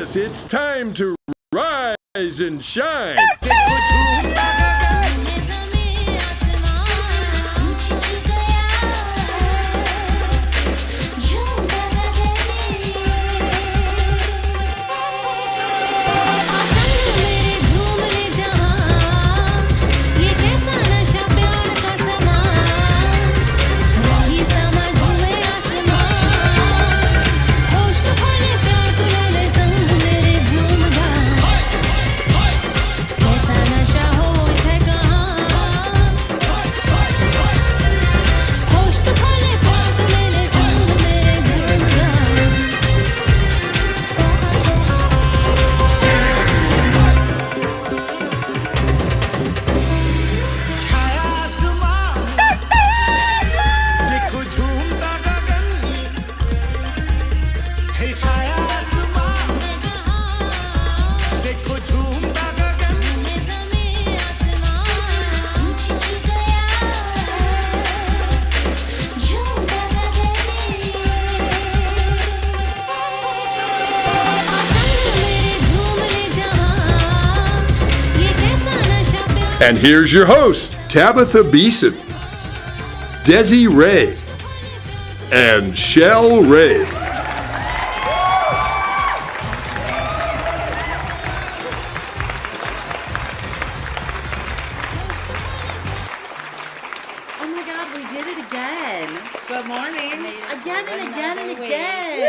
Yes, it's time to rise and shine. And here's your host, Tabatha Beeson, Dezi Ray, and ShellRay. Oh my God, we did it again. Good morning. Again and again and again.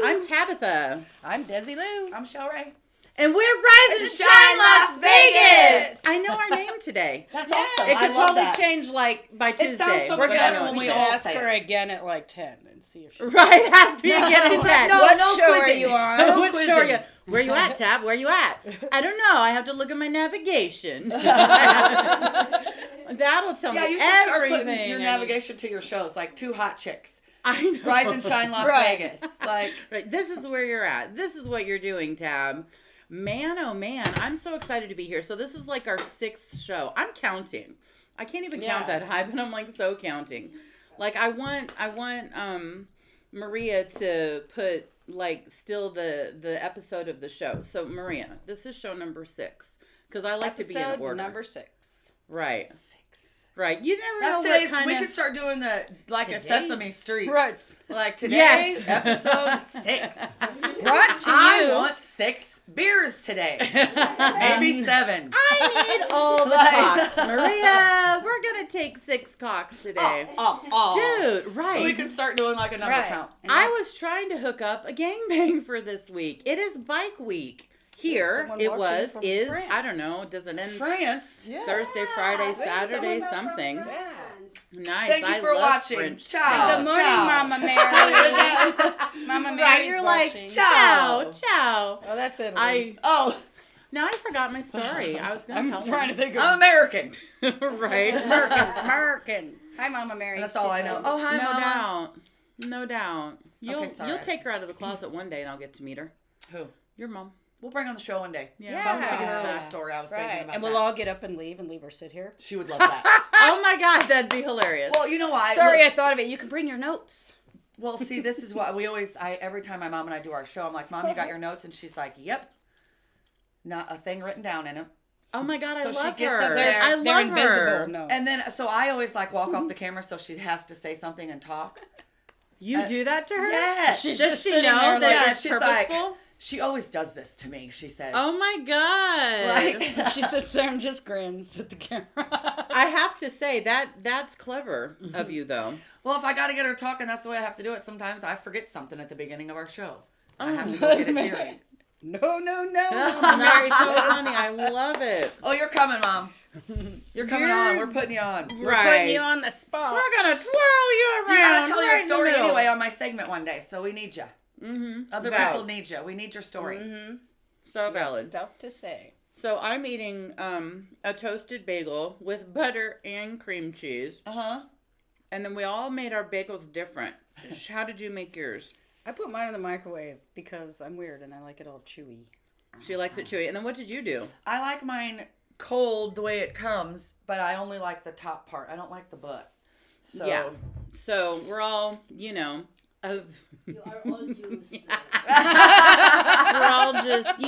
Woo. I'm Tabatha. I'm Dezi Lou. I'm ShellRay. And we're Rise and Shine Las Vegas. I know our name today. That's awesome. It I could love totally that. change like by Tuesday. sounds so We're good. gonna when we we should all ask say her it. again at like 10 and see if she. Right, it has to be again. She's at like, 10. no, What no show are quizzing. you on? No What quizzing. show are you? Where you at, Tab? Where you at? I don't know. I have to look at my navigation. That'll tell Yeah, me you should start everything. putting your I need. navigation to your shows, like Two Hot Chicks. I know. Rise and Shine Las Right. Vegas. Like, Right, this is where you're at. This is what you're doing, Tab. Man, oh man, I'm so excited to be here. So this is like our 6th show. I'm counting. I can't even count Yeah. that high, but I'm like so counting. Like I want Maria to put like still the episode of the show. So Maria, this is show number 6 because I like to be in Episode order. number 6. Right. Right. You never that's know what today's. kind We of. could start doing the like a Today's- Sesame Street. Right. Like today, Yes. episode 6. Brought to I you. want 6 beers today. Maybe 7. I need all the cocks, Maria. We're gonna take 6 cocks today. Dude, right. So we can start doing like a number Right. count. I was trying to hook up a gangbang for this week. It is bike week. Here Someone it watching was, from is, France. I don't know, does it end France. Yeah. Thursday, Friday, Maybe Saturday, someone something? Yeah. Nice. Thank you I for love watching. French Ciao. stuff. Good morning, ciao. Mama Mary. Ciao. Mama Mary's Right, you're like, watching. ciao, ciao. Oh, that's it. Oh, Now I forgot my story. I was going to I'm tell trying to think I'm of American. right. American. Hi, Mama Mary. That's all I know. Oh, hi, No Mama. doubt. No doubt. You'll sorry. you'll take her out of the closet one day and I'll get to meet her. Who? Your mom. We'll bring her on the show one day. Yeah. Tell her her Yeah. little story. I was thinking Right. about And that. we'll all get up and leave her sit here. She would love that. Oh my God, that'd be hilarious. Well, you know why? Sorry, Look, I thought of it. You can bring your notes. well, see, this is what we always. Every time my mom and I do our show, I'm like, "Mom, you got your notes?" And she's like, "Yep." Not a thing written down in them. Oh my God, I So she love gets her. up there. I They're love invisible. her. No. And then, so I always like walk off the camera, so she has to say something and talk. You do that to her? Yes. She's Does just she sitting know there that Yeah, it's she's purposeful? like, she always does this to me. She says, Oh my God. like, She sits there and just grins at the camera. I have to say that's clever of you though. well, if I got to get her talking, that's the way I have to do it. Sometimes I forget something at the beginning of our show. I have to go get it during. No. Mary's so funny. I love it. Oh, you're coming, Mom. You're coming on. We're putting you on. We're putting you on the spot. We're gonna twirl you around. You gotta tell your right in the story middle. anyway on my segment one day, so we need you. Mm-hmm. Other people need you. We need your story. Mm-hmm. So valid. Stuff to say. So I'm eating a toasted bagel with butter and cream cheese, and then we all made our bagels different. How did you make yours? I put mine in the microwave because I'm weird and I like it all chewy. She likes it chewy. And then what did you do? I like mine cold the way it comes, but I only like the top part. I don't like the butt. So Yeah. So we're all, of You are all Jews. we're all just,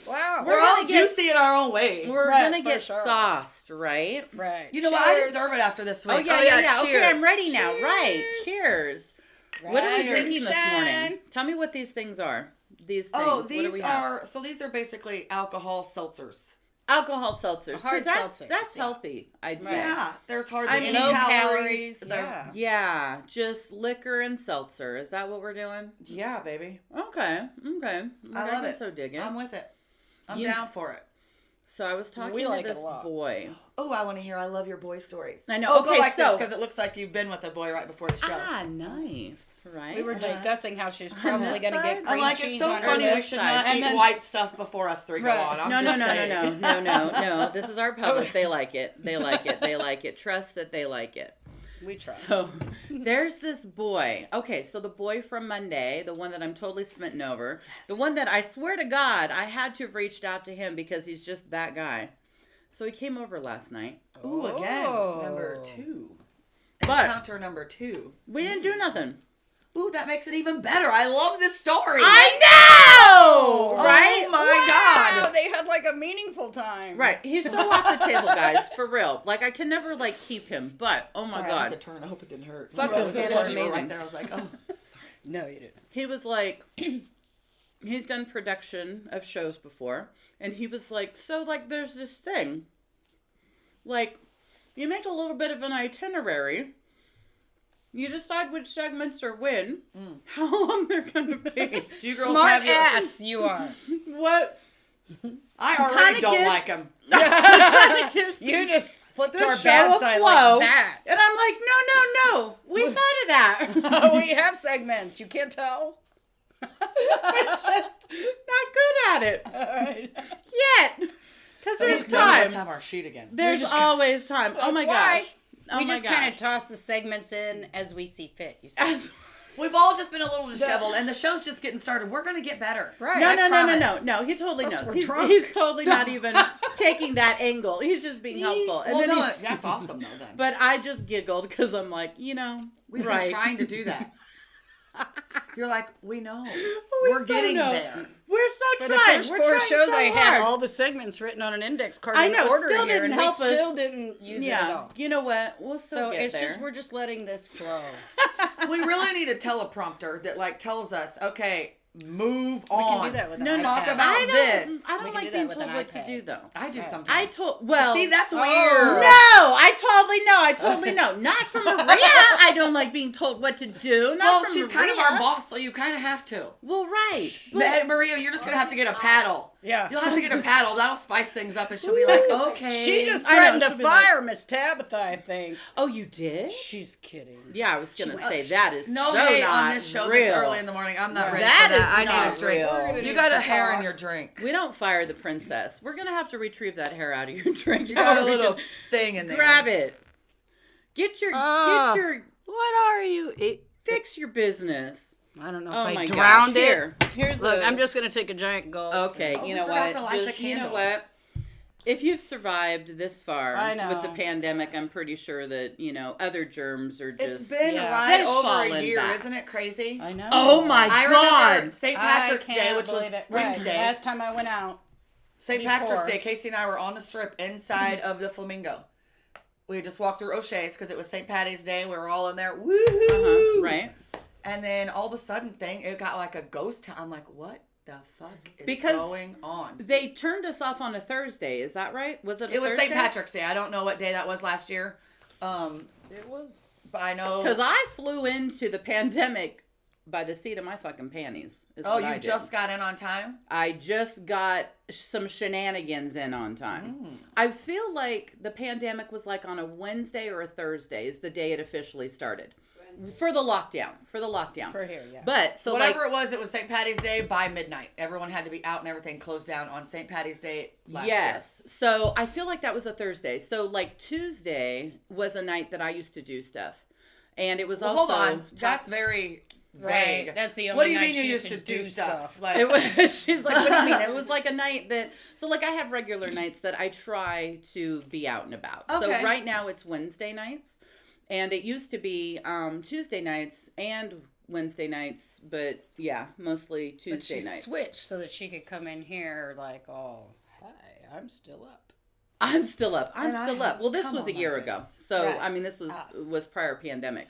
Wow. We're all juicy in our own way. we're Right, gonna for get sure. sauced, right? Right. You know what? I Cheers. deserve it after this week. Oh yeah. Okay, Cheers. I'm ready now. Right. Cheers. What are we Rise drinking and this morning? shine. Tell me what these things are. These things. Oh, What do these we have? these are basically alcohol seltzers. Alcohol seltzers. 'Cause Hard that's seltzers, yeah. healthy, I'd say. Right. Yeah, there's hardly I any mean, low calories. calories, yeah. Yeah, just liquor and seltzer. Is that what we're doing? Yeah, baby. Okay. I love can it. so dig it. I'm with it. I'm You- down for it. So I was talking We to like it this a lot. boy. Oh, I want to hear. I love your boy stories. I know. Oh, Okay, go like this so because it looks like you've been with a boy right before the show. nice, right? We were discussing how she's probably this going to get side? cream I'm like, cheese it's so on her funny. We lips. should side. not And eat then- white stuff before us three Right. go on. I'm No. just saying. No. This is our public. They like it. They like it. They like it. Trust that they like it. We trust. So there's this boy. Okay, so the boy from Monday, the one that I'm totally smitten over, the one that I swear to God, I had to have reached out to him because he's just that guy. So he came over last night. Ooh, again, Oh. number 2. But- Encounter number 2. We didn't do nothing. Ooh, that makes it even better. I love this story. I know! Right? Oh my Wow, God. they had like a meaningful time. Right. He's so off the table, guys. For real. Like, I can never, keep him. But, oh my Sorry, I God. had to turn. I hope it didn't hurt. Fuck, You this were man is right amazing. there. I was like, oh, sorry. No, you didn't. He was like, he's done production of shows before. And he was like, so, there's this thing. You make a little bit of an itinerary. You decide which segments are when, how long they're going to be. Do you girls Smart have your... ass you are. What? I already Kinda don't gives- like him. You just flipped The to our show bad of side flow. like that. And I'm like, no. We thought of that. We have segments. You can't tell. We're just not good at it All right. yet. Because there's None of us time. have our sheet again. There's just- always time. Oh my That's why gosh. Oh we my just gosh. kind of toss the segments in as we see fit. You see. We've all just been a little disheveled, and the show's just getting started. We're going to get better. Right. No, I no. promise. He totally Plus knows. we're He's, drunk. he's totally not even taking that angle. He's just being helpful. And Well, then no, he's- that's awesome, though, then. But I just giggled because I'm like, We've right. been trying to do that. You're like, we know. We We're so getting know. there. We're so For the trying. first We're 4 trying shows, so I had hard. all the segments written on an index card I in know, it order still here, didn't and help we us. still didn't use it at Yeah. all. You know what? We'll still So get it's there. just we're just letting this flow. We really need a teleprompter that, tells us, okay, move We on. can do that with an No, iPad. talk about I this. don't We can do like that being with told an what to iPad. do, though. I do Okay. sometimes. I told, well. See, that's Oh. weird. No, I totally know. Not from Maria. I don't like being told what to do. Not Well, from she's Maria. kind of our boss, so you kind of have to. Well, right. Hey, Maria, you're just going to have to get a paddle. Yeah. You'll have to get a paddle. That'll spice things up, and she'll be like, okay. She just I know, threatened to she'll be like- fire Miss Tabitha, I think. Oh, you did? She's kidding. Yeah, I was gonna say that is No so hate not on this show real. this early in the morning. I'm not ready That for that. is I need not a drink. real. We're gonna You need got a some hair in talk. your drink. We don't fire the princess. We're gonna have to retrieve that hair out of your drink. You got a We little can thing in there. grab it. Get your What are you? fix your business. I don't know Oh if my I gosh. drowned it. Here's Look, the. I'm just gonna take a giant gulp. Okay, Oh, you we know forgot what? to light the Just, you know candle. what? If you've survived this far I know. with the pandemic, I'm pretty sure that, other germs are just. It's been Yeah. right They've over a fallen year, back. isn't it crazy? I know. Oh my I God! remember St. Patrick's I Day, can't which was believe it. Right. Wednesday. Last time I went out. St. Patrick's before. Day, Casey and I were on the strip inside of the Flamingo. We just walked through O'Shea's because it was St. Patty's Day. We were all in there. Woohoo! Right? And then all of a sudden, it got like a ghost town. I'm like, what the fuck is Because going on? They turned us off on a Thursday. Is that right? Was it a It was Thursday? St. Patrick's Day. I don't know what day that was last year. It was. But I know. Because I flew into the pandemic by the seat of my fucking panties. Is Oh, what I you did. just got in on time? I just got some shenanigans in on time. I feel like the pandemic was like on a Wednesday or a Thursday is the day it officially started. For the lockdown. For here, yeah. But, so Whatever it was St. Patty's Day by midnight. Everyone had to be out and everything closed down on St. Patty's Day last year. So I feel like that was a Thursday. So Tuesday was a night that I used to do stuff. And it was Well, also... hold on. That's very vague. Right. That's the only What do you night mean you she used to do stuff? It was, she's like, what do you mean? It was like a night that, so I have regular nights that I try to be out and about. Okay. So right now it's Wednesday nights, and it used to be Tuesday nights and Wednesday nights, but yeah, mostly But Tuesday she nights. switched so that she could come in here like, oh, hi, I'm still up. I'm still up. And I have Well, this cum was a on my year face. ago. So, Right. I mean, this was prior pandemic.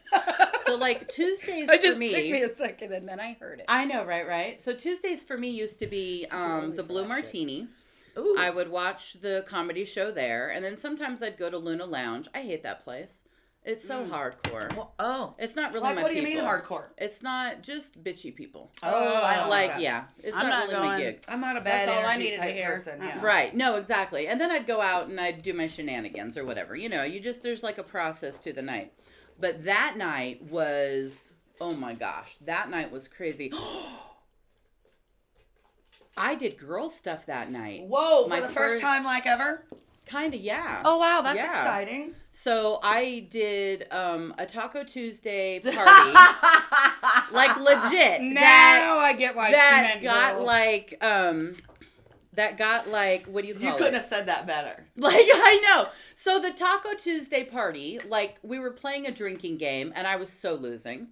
So, like, Tuesdays It just for took me me. a second and then I heard it. I know, right? So, Tuesdays for me used to be early the for Blue that Martini. Ooh. I would watch the comedy show there. And then sometimes I'd go to Luna Lounge. I hate that place. It's so hardcore. Well, oh. It's not really Like, my what do you people. mean hardcore? It's not just bitchy people. Oh, I don't Like, that. yeah. It's I'm not not really my going- gig. I'm not a bad That's all I energy needed to type hear. person. Yeah. Right. No, exactly. And then I'd go out and I'd do my shenanigans or whatever. You know, there's like a process to the night. But that night was, oh my gosh, that night was crazy. I did girl stuff that night. Whoa, My for the first time like ever? Kind of, yeah. Oh, wow, that's Yeah. exciting. So I did a Taco Tuesday party. Like legit. Now I get why she that meant got girl. like what do you call You it? couldn't have said that better. Like, I know. So the Taco Tuesday party, like, we were playing a drinking game, and I was so losing.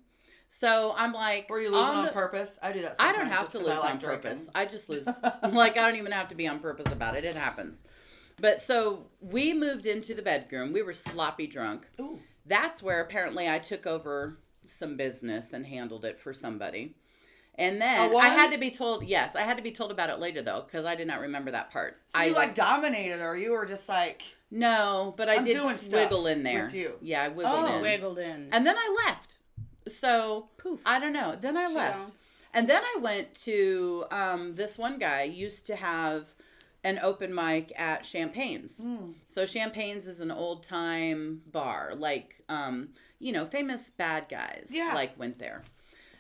So I'm like... Were you losing on purpose? I do that I sometimes. don't have just to 'cause lose I like on purpose. drinking. I just lose. Like, I don't even have to be on purpose about it. It happens. But so we moved into the bedroom. We were sloppy drunk. Ooh. That's where apparently I took over some business and handled it for somebody. And then A woman? I had to be told, yes, I had to be told about it later though, because I did not remember that part. So you like dominated her, or you were just like... No, but I I'm did doing wiggle stuff in there. with you. Yeah, I wiggled in. Wiggled in. And then I left. So, Poof. I don't know. Then I left. on. And then I went to, this one guy used to have an open mic at Champagne's. So Champagne's is an old time bar. Like, famous bad guys like went there.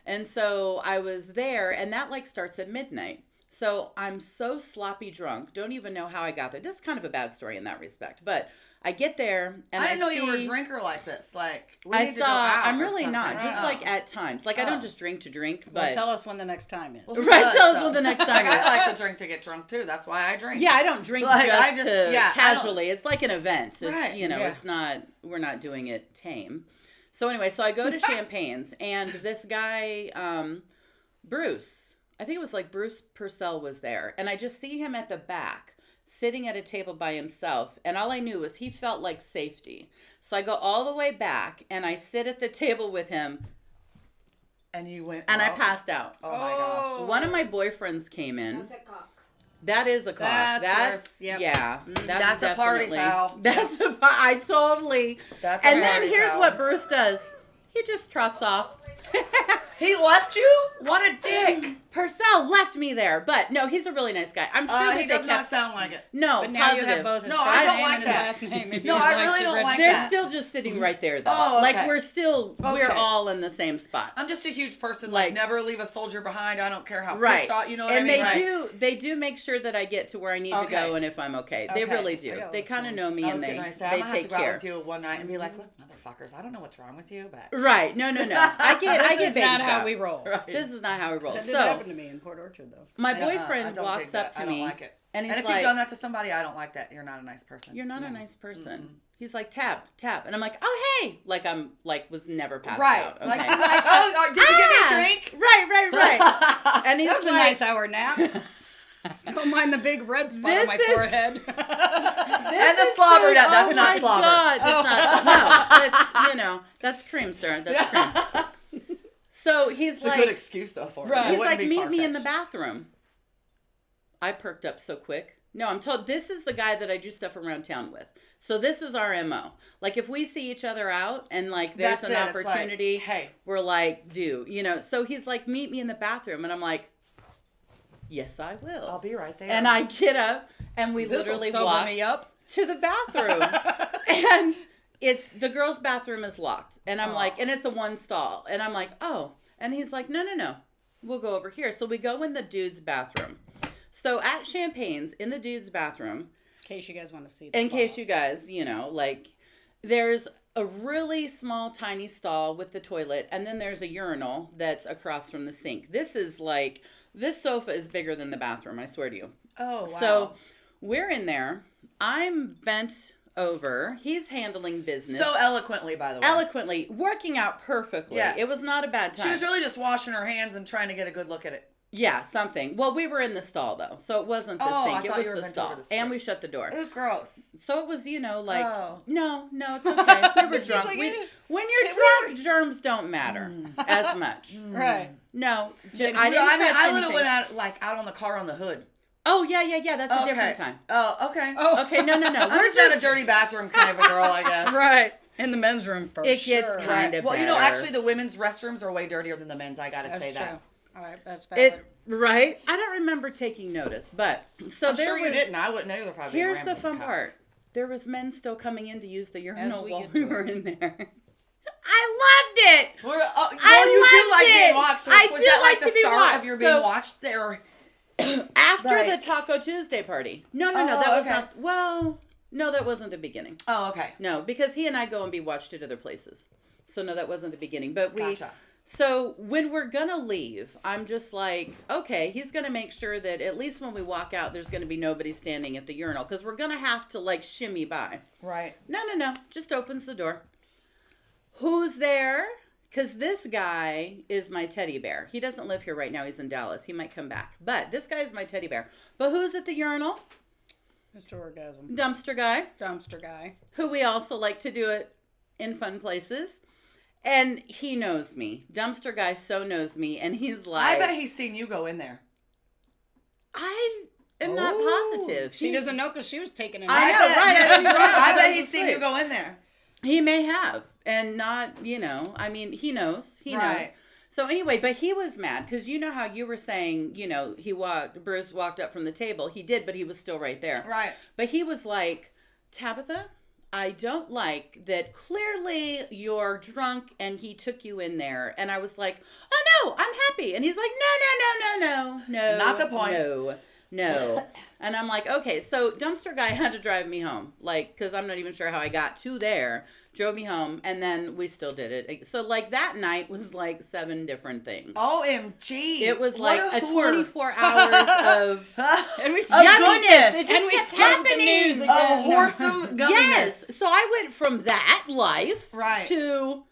And so I was there, and that like starts at midnight. So I'm so sloppy drunk. Don't even know how I got there. This is kind of a bad story in that respect. But I get there, and I didn't know you were a see- drinker like this. Like, we I need to saw. go out I'm or really not. something. Just Oh. like at times. Like I Oh. don't just drink to drink. Well, But tell us when the next time is. Well, who Right, does, tell us though? when the next Like, time is. I like to drink to get drunk too. That's why I drink. yeah, I don't drink Like, just, I just- to yeah, I don't- casually. It's like an event. It's, Right, yeah. It's not. We're not doing it tame. So anyway, so I go to Champagne's, and this guy, Bruce. I think it was like Bruce Purcell was there, and I just see him at the back, sitting at a table by himself, and all I knew was he felt like safety. So I go all the way back, and I sit at the table with him, And you went. and I out? passed out. Oh my gosh. One of my boyfriends came in. That's a cock. That is a cock. That's yep. Yeah. That's a party definitely- foul. That's a I totally. That's a And then party here's foul. what Bruce does. He just trots off. He left you? What a dick. Purcell left me there, but no, he's a really nice guy. I'm sure He that does they not kept. sound like it. No, But now positive. you have both his No, I first don't name like and his that. last name. If No, you'd I like really to don't like register. They're that. still just sitting right there, though. Oh, Like okay. we're Okay. all in the same spot. I'm just a huge person. Like- Like, never leave a soldier behind. I don't care how Right. pissed off. You know what And I mean? they do make sure that I get to where I need to Okay. go and if I'm okay. They Okay. really I do. got They it. kind of know me I and was they going to say, I'm going to have to take go out care. with you one night and be like, look, motherfuckers, I don't know what's wrong with you, but. Right. No. I get This is not babysat. how we roll. Right. This is not how we roll. That did So happen to me in Port Orchard, though. my I don't- I boyfriend don't walks dig up that. to I me don't like it. and he's And if like, you've done that to somebody, I don't like that. You're not a nice person. "You're not a nice person." He's like, "Tap, tap," and I'm like, "Oh, hey!" Like I'm like was never passed Right. out. Okay. Like, oh, did you give me a drink? Right. And he's That was a like, nice hour nap. Don't mind the big red spot This on my is- forehead. And the slobber, that's oh not my slobber. God, that's not, no, that's cream, sir. That's cream. So he's It's a like, good excuse, though, for it. Right. It he's wouldn't like, be meet me in the far-fetched. bathroom. I perked up so quick. No, I'm told this is the guy that I do stuff around town with. So this is our MO. Like if we see each other out and like there's That's an it. It's like, opportunity, hey. we're like, so he's like, meet me in the bathroom. And I'm like, yes, I will. I'll be right there. And I get up and we This'll literally sober walk me up. to the bathroom. And it's the girls' bathroom is locked. And I'm like, and it's a one stall. And I'm like, oh. And he's like, no. We'll go over here. So we go in the dude's bathroom. So at Champagne's, in the dude's bathroom, In case you guys want to see the in spot. case you guys, like, there's a really small, tiny stall with the toilet, and then there's a urinal that's across from the sink. This sofa is bigger than the bathroom, I swear to you. Oh, wow. So we're in there. I'm bent over. He's handling business. So eloquently, by the way. Eloquently, working out perfectly. Yes. It was not a bad time. She was really just washing her hands and trying to get a good look at it. Yeah, something. Well, we were in the stall though, so it wasn't the Oh, sink. I It thought was you were the bent stall, over the sink. and we shut the door. Ooh, gross. So it was, like, Oh. no, it's okay. We were She's drunk. like, When you're drunk, germs don't matter as much. Right. No, I didn't I touch literally anything. went out on the car on the hood. Oh yeah. That's a different time. Oh, okay. Oh, Okay, no. I'm We're just not a dirty bathroom kind of a girl, I guess. right. In the men's room for It sure. gets kind of Well, better. actually, the women's restrooms are way dirtier than the men's. I gotta That's say that. true. All right, that's valid. Right? I don't remember taking notice, but so I'm there sure was. you didn't. I wouldn't either if I. Here's the fun part. There was men still coming in to use the urinal we while get we to were it. in there. I loved it. Well, I you do loved like it. being watched. So I was do that like the to be start watched. of your being So- watched there? After Like- the Taco Tuesday party. No, Oh, that was okay. not. Well, no, that wasn't the beginning. Oh, okay. No, because he and I go and be watched at other places. So no, that wasn't the beginning. But we. Gotcha. So when we're gonna leave, I'm just like, okay, he's gonna make sure that at least when we walk out, there's gonna be nobody standing at the urinal because we're gonna have to like shimmy by. Right. No. Just opens the door. Who's there? Because this guy is my teddy bear. He doesn't live here right now. He's in Dallas. He might come back. But this guy is my teddy bear. But who's at the urinal? Mr. Orgasm. Dumpster guy, Dumpster guy. who we also like to do it in fun places. And he knows me. Dumpster guy so knows me. And he's like, I bet he's seen you go in there. I am not Oh, positive. She doesn't know because she was taking a I nap. know, right? I didn't drive. I I bet was he's seen asleep. you go in there. He may have, and not, I mean, he knows. He knows. Right. So anyway, but he was mad because you know how you were saying, Bruce walked up from the table. He did, but he was still right there. Right. But he was like, Tabatha, I don't like that clearly you're drunk and he took you in there. And I was like, oh no, I'm happy. And he's like, no. Not the point. No. And I'm like, okay, so dumpster guy had to drive me home. Like, because I'm not even sure how I got to there. Drove me home, and then we still did it. So, like, that night was like 7 different things. OMG. It was What like a whore. 24 hours of And we Of yumminess. goodness. It just And we kept skipped the happening. news Of again. wholesome gumminess. Yes. So I went from that life Right. to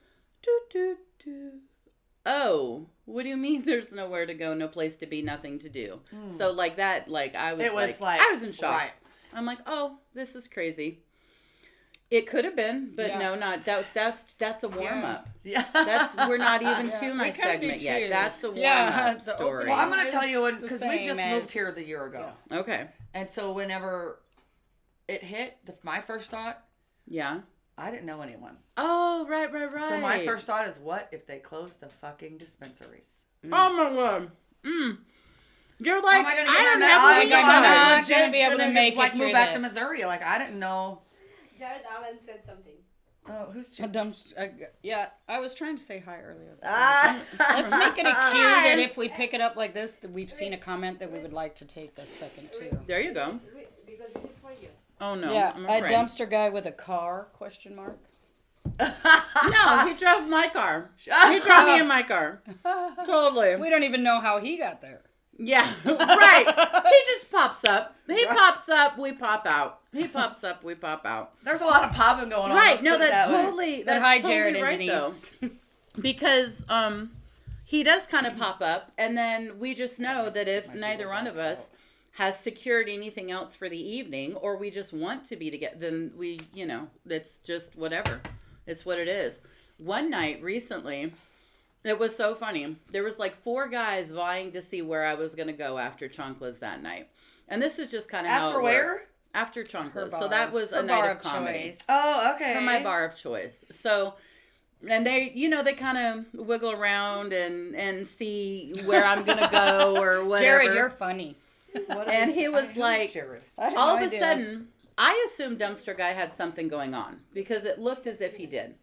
oh, what do you mean there's nowhere to go, no place to be, nothing to do? So like that, like I was, It was like- I was in shock. right. I'm like, oh, this is crazy. It could have been, but Yeah. no, not that's a warm up. Yeah. We're not even to my we kinda segment do yet. too. That's a warm Yeah, up the story. opening. Well, I'm going to It's tell you, the because we just same moved as- here the year ago. Okay. And so whenever it hit, my first thought, Yeah. I didn't know anyone. Oh, right. So my first thought is, what if they closed the fucking dispensaries? Oh my god. You're like, How am I going to I get don't my have I any thought I'm I not was gonna legit be able to gonna, make it like, through move back to this. Missouri. Like, I didn't know. Jared Allen said something. Oh, who's A dumpster. Yeah, I was trying to say hi earlier. Ah. Let's make it a cue that if we pick it up like this, that we've seen a comment that we would like to take a second too. There you go. Because this is for you. Oh no. Yeah, I'm a afraid. dumpster guy with a car? Question mark. No, he drove my car. He drove me in my car. Totally. We don't even know how he got there. Yeah, right. He just pops up. He pops up, we pop out. He pops up, we pop out. There's a lot of popping going on. Right. let's No, put it that's that way. totally But that's hi, totally Jared right and Denise. though. Because he does kind of pop up, and then we just know that if neither one of us has secured anything else for the evening, or we just want to be together, then we, it's just whatever. It's what it is. One night recently, it was so funny. There was like 4 guys vying to see where I was going to go after Chonkla's that night. And this is just kind of how After it where? works. After Chonkla's. Her So that was Her a night bar of comedy. choice. Oh, okay. For my bar of choice. So, and they, they kind of wiggle around and see where I'm going to go or whatever. Jared, you're funny. And he was like, Jared? I had all no of a idea. sudden, I assumed Dumpster Guy had something going on because it looked as if he did.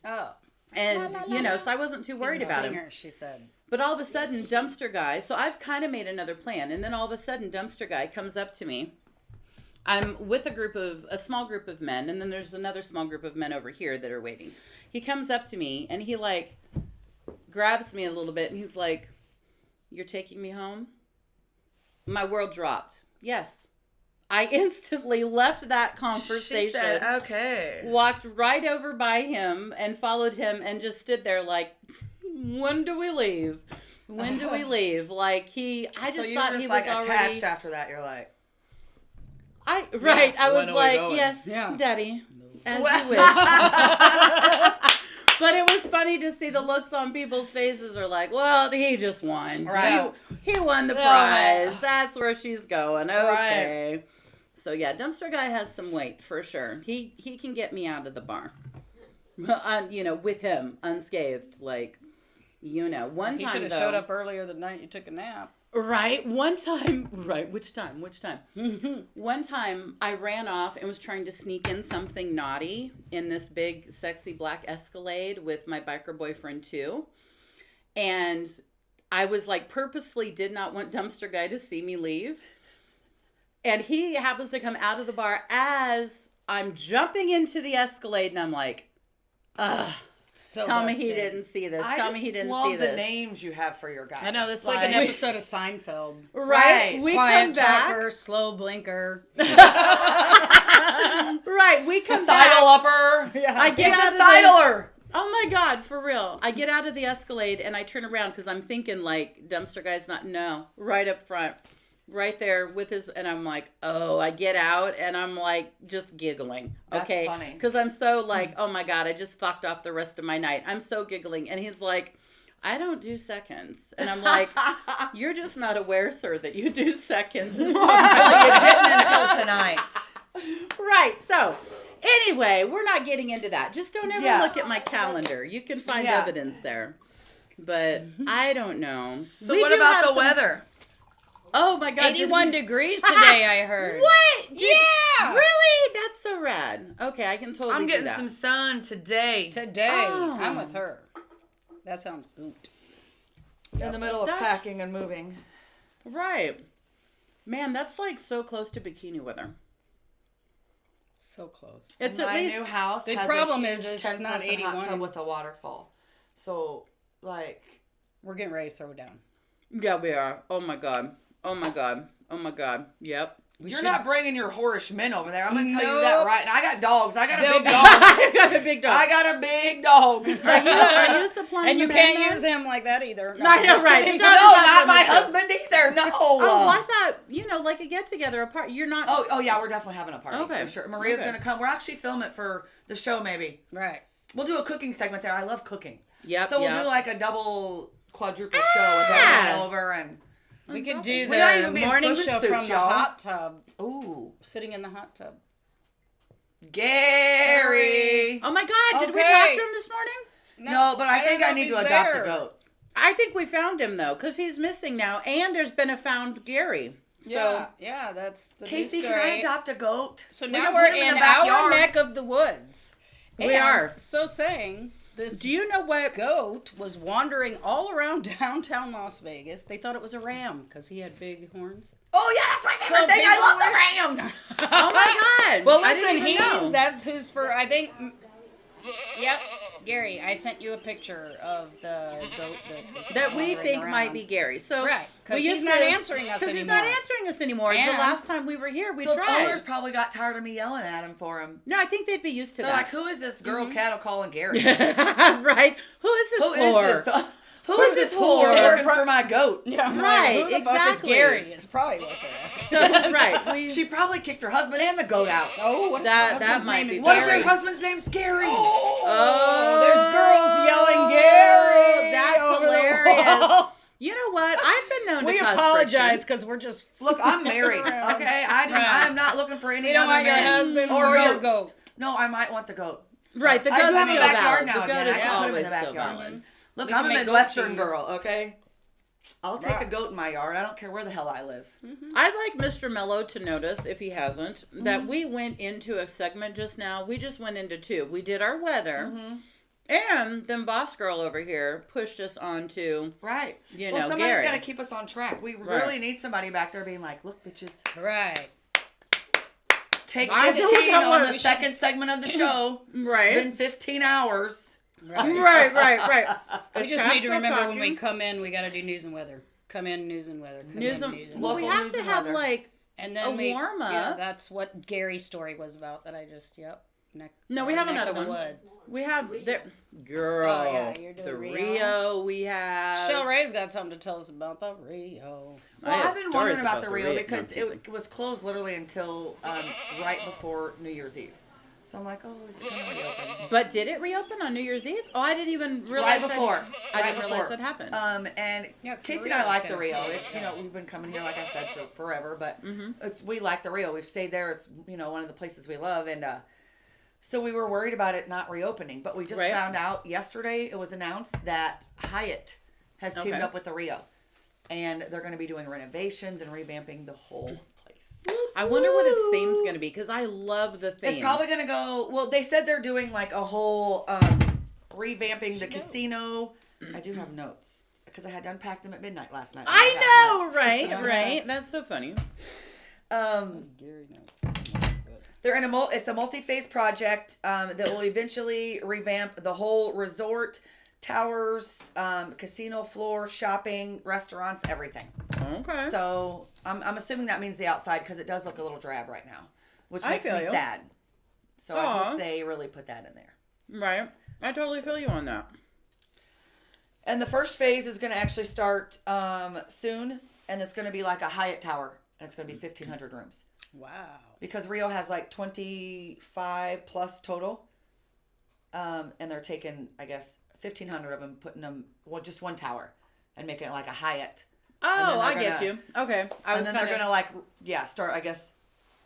Oh, And, so I wasn't too worried he's a about him. singer, she said. But all of a sudden, Dumpster Guy, so I've kind of made another plan. And then all of a sudden, Dumpster Guy comes up to me. I'm with a small group of men. And then there's another small group of men over here that are waiting. He comes up to me and he grabs me a little bit. And he's like, "You're taking me home?" My world dropped. Yes. I instantly left that conversation. She said, okay. Walked right over by him and followed him and just stood there like, when do we leave? When do we leave? Like I just thought he was like already attached after that. You're like, I was when are we like, going? yes, Yeah. Daddy, as you wish. But it was funny to see the looks on people's faces are like, well, he just won. Right. He won the prize. That's where she's going. Okay. Right. So yeah, Dumpster Guy has some weight for sure. He can get me out of the bar. With him unscathed. Like, one He time should have though, showed up earlier the night you took a nap. Right. One time. Right. Which time? One time I ran off and was trying to sneak in something naughty in this big, sexy black Escalade with my biker boyfriend too. And I was like, purposely did not want Dumpster Guy to see me leave. And he happens to come out of the bar as I'm jumping into the Escalade and I'm like, ugh. So Tell me busted. he didn't see this. I Tell just me he didn't love see the this. names you have for your guys. I know, this is like an episode of Seinfeld. Right. We Quiet come back. talker, slow blinker. Right. We come Sidle back. upper. I get He's out a of the sidler. Oh my God, for real. I get out of the Escalade and I turn around because I'm thinking like Dumpster Guy's right up front, right there with his, and I'm like, oh, I get out and I'm like just giggling. That's Okay. funny. Because I'm so like, oh my God, I just fucked off the rest of my night. I'm so giggling. And he's like, I don't do seconds. And I'm like, you're just not aware, sir, that you do seconds. Well, you didn't until tonight. Right. So anyway, we're not getting into that. Just don't ever Yeah. look at my calendar. You can find Yeah. evidence there. But I don't know. So We what do about have the some- weather? Oh my God. did 81 we- degrees today, I heard. What? Yeah. Really? That's so rad. Okay, I can totally I'm do getting that. some sun today. Today. Oh. I'm with her. That sounds good. In the middle of That's- packing and moving. Right. Man, that's like so close to bikini weather. So close. It's My at least new house The has problem a is huge it's 10-person not hot 81. tub with a waterfall. So, like, We're getting ready to throw down. Yeah, we are. Oh my God. Oh my God. Oh my God. Yep. you're not bringing your whorish men over there. I'm going to tell you that Nope. right now. I got dogs. I got a They'll big be- dog. I got a big dog. I got a big dog. Are you supplying And you the can't man use him like that either. No, I know, just right. kidding. No, No, that's not my true. husband either. No. Oh, I thought, like a get together apart. You're not. Oh, yeah, we're definitely having a party. Okay. For sure. Maria's Okay. going to come. We're actually filming it for the show, maybe. Right. We'll do a cooking segment there. I love cooking. Yep. So we'll yep. do like a double, quadruple show with everyone over and. We could do We don't the even be in morning swimming show suits, from the y'all. hot tub. Ooh. Sitting in the hot tub. Gary. Oh my God! Did we Okay. talk to him this morning? No, but I don't think know I if need to he's adopt there. a goat. I think we found him though, because he's missing now, and there's been a found Gary. So, Yeah, that's the Casey, news can I story. adopt a goat? So We now can we're put him in the our backyard. neck of the woods. We And are. So saying, this do you know what? goat was wandering all around downtown Las Vegas. They thought it was a ram because he had big horns. Oh, yeah, that's my favorite So thing. I love people the Rams. Oh my God! Well, I listen, didn't even know. that's his for, I think, yep, Gary, I sent you a picture of the goat that we wandering think might around. be Gary. So Right, 'cause we he's used not to- answering us Because he's not anymore. answering us anymore. The And- last time we were here, we The tried. owners probably got tired of me yelling at him for him. No, I think they'd be used to They're like, that. who is this girl cattle calling Gary? Right? Who is this Who whore? is this? Who is this whore whore? looking for my goat? Yeah, Right, Who the fuck is exactly. Gary? Is probably what they're asking. Right. We, She probably kicked her husband and the goat out. Oh, what if That- her that husband's might name be is What if Gary? your husband's name's Gary? Oh, there's girls yelling Gary. That's over the hilarious. wall. You know what? I've been known We to cause apologize friction. because we're just Look, I'm married, around. okay? I'm not looking for any We don't other want your men husband or or your goats. goat. No, I might want the goat. Right, the I goat's do have a still backyard valid. now The goat again. is I can put him in always the still backyard. valid. Look, We I'm can a make goat Midwestern cheese. girl, okay? I'll take a Right. goat in my yard. I don't care where the hell I live. I'd like Mr. Mello to notice, if he hasn't, that we went into a segment just now. We just went into two. We did our weather, and then Boss Girl over here pushed us on to, Right. You Well, know, somebody's Gary. got to keep us on track. We Right. really need somebody back there being like, look, bitches, right. take I feel 15 like on we the should- second segment of the show. right? It's been 15 hours. Right. Right. We just Cats need to are remember when we talking. come in, we got to do news and weather. Come in, news and weather. Come News in, and news and well, weather. we Local have news to and have weather. like And then A warm-up? Yeah, that's what Gary's story was about. That I just No, we have neck another of the one. woods. We have girl. Oh, yeah, you're doing the Rio. We have. ShellRay's got something to tell us about the Rio. Well, I've been wondering about the Rio because it was closed literally until right before New Year's Eve. So I'm like, oh, is it going to reopen? But did it reopen on New Year's Eve? Oh, I didn't even realize. Right before. I didn't realize that happened. And Yeah, 'cause Casey the and I Rio's like the kinda Rio. slow It's, down. we've been coming here, like I said, so forever. But we like the Rio. We've stayed there. It's, one of the places we love. And so we were worried about it not reopening. But we just found out yesterday, it was announced that Hyatt has teamed up with the Rio. And they're going to be doing renovations and revamping the whole place. I wonder what its theme's going to be because I love the theme. It's probably going to go, well, they said they're doing like a whole revamping the casino. I do have notes because I had to unpack them at midnight last night. I know, right? That's so funny. Gary knows. They're in it's a multi-phase project that will eventually revamp the whole resort, towers, casino floor, shopping, restaurants, everything. Okay. So I'm assuming that means the outside because it does look a little drab right now, which makes me feel you. sad. So I hope they really put that in there. Right. I totally feel you on that. And the first phase is going to actually start soon, and it's going to be like a Hyatt tower, and it's going to be 1,500 rooms. Wow. Because Rio has like 25 plus total, and they're taking, I guess, 1,500 of them, putting them, just one tower, and making it like a Hyatt. Oh, I get you. Okay. And then they're going to start, I guess,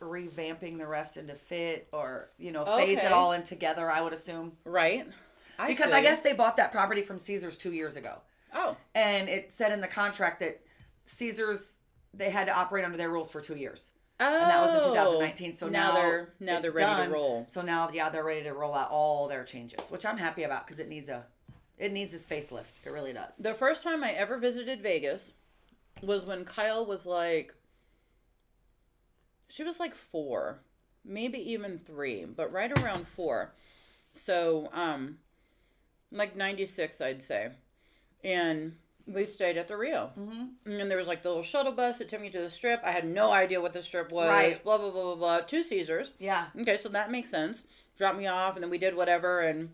revamping the rest into fit or, phase it all in together, I would assume. Right. Because I guess they bought that property from Caesars 2 years ago. Oh. And it said in the contract that Caesars, they had to operate under their rules for 2 years. Oh. And that was in 2019. So now they're it's ready done. to roll. So now, they're ready to roll out all their changes, which I'm happy about because it needs its facelift. It really does. The first time I ever visited Vegas was when Kyle was she was 4, maybe even 3, but right around 4. So, 96, I'd say. And we stayed at the Rio. Mm-hmm. And there was the little shuttle bus that took me to the Strip. I had no idea what the Strip was. Right. Blah, blah, blah, blah, blah. To Caesars. Yeah. Okay, so that makes sense. Dropped me off, and then we did whatever, and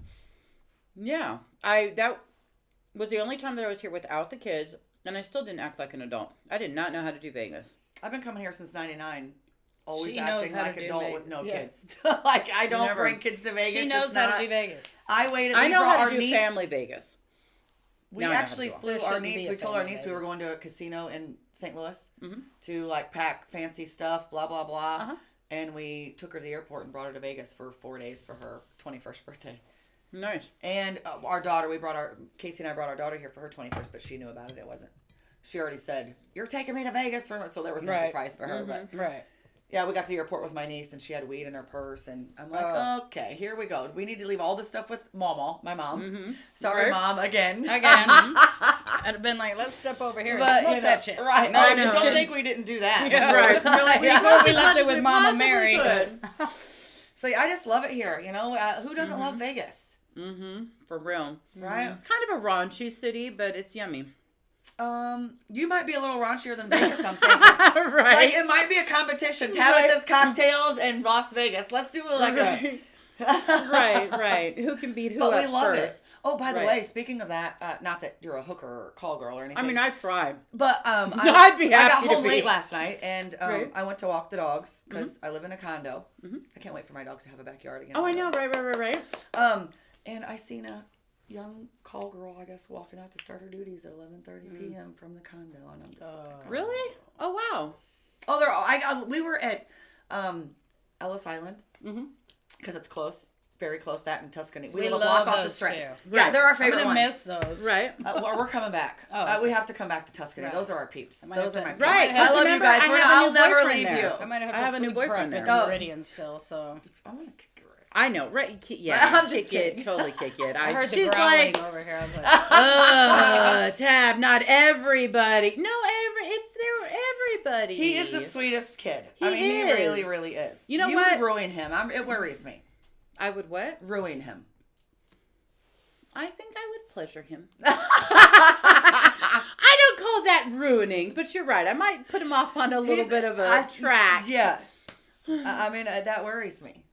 yeah. That was the only time that I was here without the kids, and I still didn't act like an adult. I did not know how to do Vegas. I've been coming here since 99. Always She acting knows how like to do adult Vegas. with no Yeah. kids. I don't Never. bring kids to Vegas. She knows It's how not- to do Vegas. I waited. I we know brought how our to do niece, family Vegas. We Now I know how to actually do all. flew There our shouldn't niece. be We a told our family niece we were Vegas. going to a casino in St. Louis Mm-hmm. to pack fancy stuff, blah blah blah. Uh-huh. And we took her to the airport and brought her to Vegas for 4 days for her 21st birthday. Nice. And our daughter, Casey and I brought our daughter here for her 21st, but she knew about it. It wasn't. She already said, "You're taking me to Vegas for," so there was no Right. surprise for her. But Right. yeah, we got to the airport with my niece, and she had weed in her purse, and I'm like, okay, here we go. We need to leave all this stuff with Mama, my mom. Mm-hmm. Sorry, Right. Mom, again. Again. I'd have been like, let's step over here and But smoke that shit. right? No, I I'm just don't kidding. think we didn't do that. Yeah. Right. We're like, Yeah. smoked We as left much it as with we Mama possibly Mary. could. So yeah, I just love it here. Who doesn't love Vegas? Mm-hmm. For real. Right? It's kind of a raunchy city, but it's yummy. You might be a little raunchier than Vegas, I'm thinking. Right. Like, it might be a competition. Tabitha's Cocktails and Las Vegas. Let's do a right. Who can beat who But up we love first? it. Oh, by the Right. way, speaking of that, not that you're a hooker or call girl or anything. I mean, I try. But I'd be I got happy to home be. late last night, and Right. I went to walk the dogs because I live in a condo. Mm-hmm. I can't wait for my dogs to have a backyard again. Oh, I know. Right. And I seen a young call girl, I guess, walking out to start her duties at 11:30 p.m. from the condo, and I'm just like, Really? Oh, wow. oh, we were at Ellis Island because it's close. Very close, that in Tuscany. We live a block off the strip. too. Yeah, Right. they're our I'm favorite gonna ones. miss those. Right. We're coming back. Oh, We have to come back to Tuscany. Right. Those are our peeps. might Those have are my to- peeps. Right. I 'cause love remember, you guys. I have a I'll new never boyfriend leave there. you. I might have I have a new food boyfriend prep there. at Oh. Meridian still, so I'm gonna kick your ass. I know. Right. Yeah. I'm just kick kidding. it. Totally kick it. I heard the she's growling like, over here. I was like, Tab, not everybody. No, if they're everybody. He is the sweetest kid. He He is. really, really is. You know you what? would ruin him. It worries me. I would what? Ruin him. I think I would pleasure him. I don't wouldn't call that ruining, but you're right. I might put him off on a little bit of a track. Yeah. I mean, that worries me.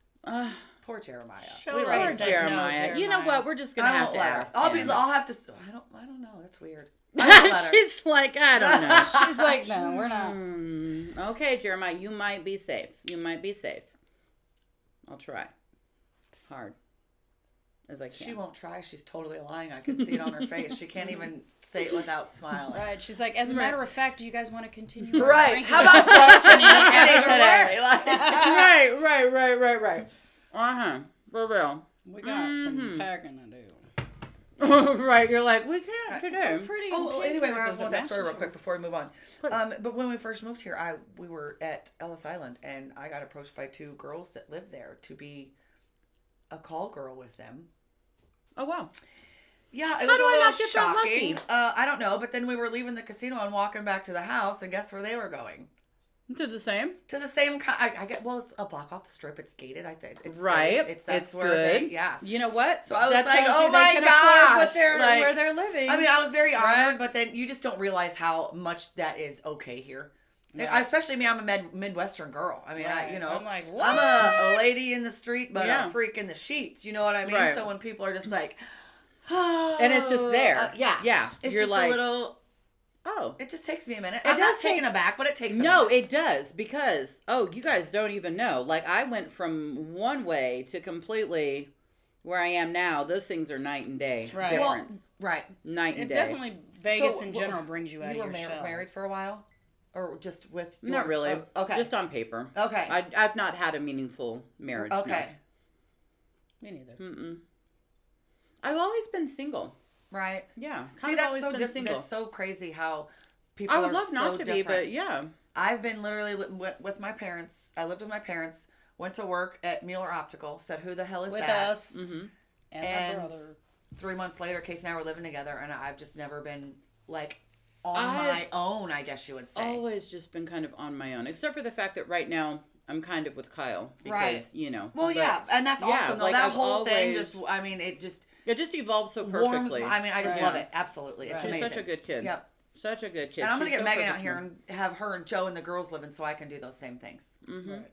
Poor Jeremiah. ShellRay Poor said Jeremiah. no, You know what? We're just gonna have to ask. I'll him. have to. I don't know. That's weird. I won't let her. She's like, I don't know. She's like, no, we're not. Okay, Jeremiah, you might be safe. You might be safe. I'll try. Hard as I can. She won't try. She's totally lying. I can see it on her face. She can't even say it without smiling. Right. She's like, as a matter of fact, do you guys want to continue? our Right. drinking How about questioning after today? Right. For real. We got some packing to do. Right. You're like, we can't today. Pretty. Anyway, I was going that story real quick before we move on. But when we first moved here, we were at Ellis Island, and I got approached by 2 girls that live there to be a call girl with them. Oh wow. Yeah, it How was do a I little not get that shocking. lucky? I don't know, but then we were leaving the casino and walking back to the house, and guess where they were going? To the same. To the same. I get. Well, it's a block off the strip. It's gated. I think it's Right. Safe. That's it's where good. They, yeah. You know what? So I was that like, tells oh you my they can afford gosh, where they're living. I mean, I was very honored, Right. but then you just don't realize how much that is okay here. Yeah. Especially me, I'm a Midwestern girl. I mean, Right. I'm like, what? I'm a lady in the street, but Yeah. a freak in the sheets. You know what I mean? Right. So when people are just like, and it's just there. Yeah. It's You're just like, a little. oh. It just takes me a minute. It I'm not does taken aback, but it takes. No, a minute. it does because you guys don't even know. Like I went from one way to completely where I am now. Those things are night and day Right. difference. Well, right. Night and It day. definitely Vegas So, in general brings you out You of were your shell. married for a while, or just with? Not really. Oh, okay. Just on paper. Okay. I've not had a meaningful marriage. Okay. Me neither. No. Mm-mm. I've always been single. Right. Yeah. See, that's always so been different. single. That's so crazy how people I would are love not so to different. be, but yeah. I've been literally with my parents. I lived with my parents. Went to work at Mueller Optical. Said, "Who the hell is With that?" us and And my brother. 3 months later, Casey and I were living together, and I've just never been like on my own. I guess you would say. Always just been kind of on my own, except for the fact that right now I'm kind of with Kyle because Right. you know. Well, but yeah, and that's awesome. Though like that I've whole thing always- just. I mean, it just It just evolved so warms. perfectly. I mean, I just Right. love it. Absolutely, it's Right. She's amazing. such a good kid. Yep. Such a good kid. And I'm gonna She's get so Megan out perfect. here and have her and Joe and the girls living, so I can do those same things. Mm-hmm. Right.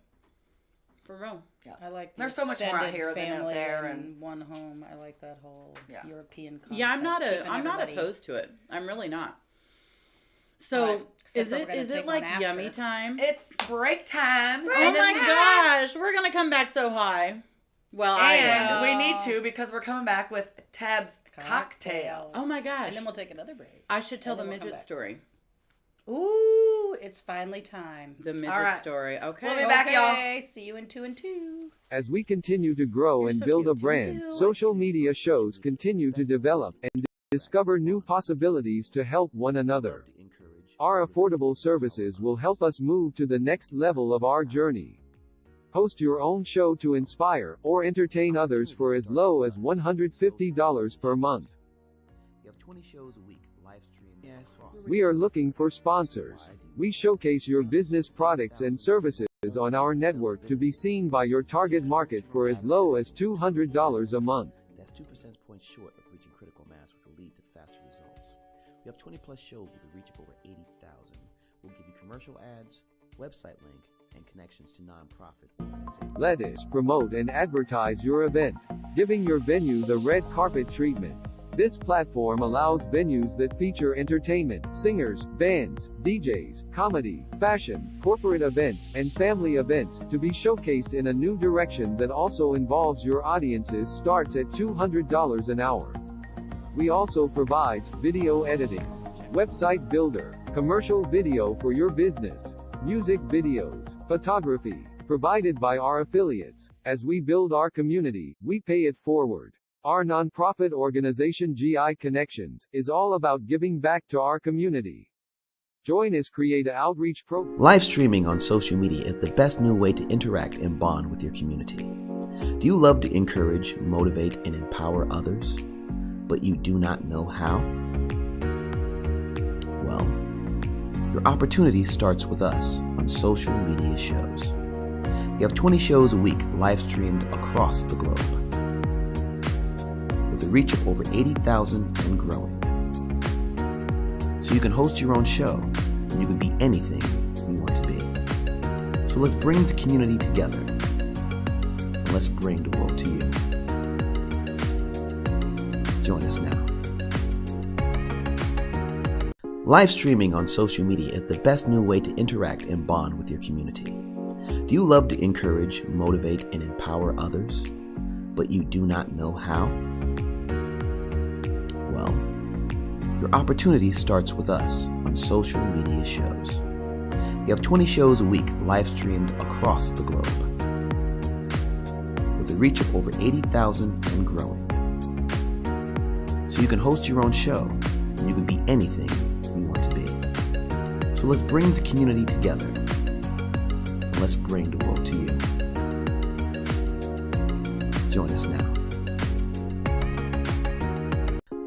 For real. I like the There's so much more out extended here than out family there, in and- one home. I like that whole Yeah. European concept. Yeah, I'm not keeping I'm not everybody- opposed to it. I'm really not. So Right. Except is that we're it gonna is take it like one after. yummy time? It's break time. Oh and then my gosh, we're gonna come back so high. Well, I And am. we need to because we're coming back with Tab's cocktails. Oh my gosh. And then we'll take another break. I should tell and the then we'll come midget back. story. Ooh, it's finally time. The midget right. story. Okay. We'll be back, y'all. Okay, see you in 2 and 2. As we continue to grow You're and so build a cute, brand, too. social media shows continue to develop and discover new possibilities to help one another. Our affordable services will help us move to the next level of our journey. Host your own show to inspire or entertain others for as low as $150 per month. You have 20 shows a week, live stream. We are looking for sponsors. We showcase your business products and services on our network to be seen by your target market for as low as $200 a month. That's 2 percentage points short of reaching critical mass, which will lead to faster results. We have 20 plus shows with a reach of over 80,000. We'll give you commercial ads, website link, and connections to nonprofit organizations. Let us promote and advertise your event, giving your venue the red carpet treatment. This platform allows venues that feature entertainment, singers, bands, DJs, comedy, fashion, corporate events, and family events to be showcased in a new direction that also involves your audiences starts at $200 an hour. We also provides video editing, website builder, commercial video for your business, music videos, photography, provided by our affiliates. As we build our community, we pay it forward. Our nonprofit organization GI Connections is all about giving back to our community. Join us create an outreach program. Live streaming on social media is the best new way to interact and bond with your community. Do you love to encourage, motivate, and empower others, but you do not know how? Well, your opportunity starts with us on social media shows. We have 20 shows a week live streamed across the globe, with a reach of over 80,000 and growing. So you can host your own show, and you can be anything you want to be. So let's bring the community together, and let's bring the world to you. Join us now. Live streaming on social media is the best new way to interact and bond with your community. Do you love to encourage, motivate, and empower others, but you do not know how? Well, your opportunity starts with us on social media shows. We have 20 shows a week live streamed across the globe, with a reach of over 80,000 and growing. So you can host your own show, and you can be anything you want to be. So let's bring the community together, and let's bring the world to you. Join us now.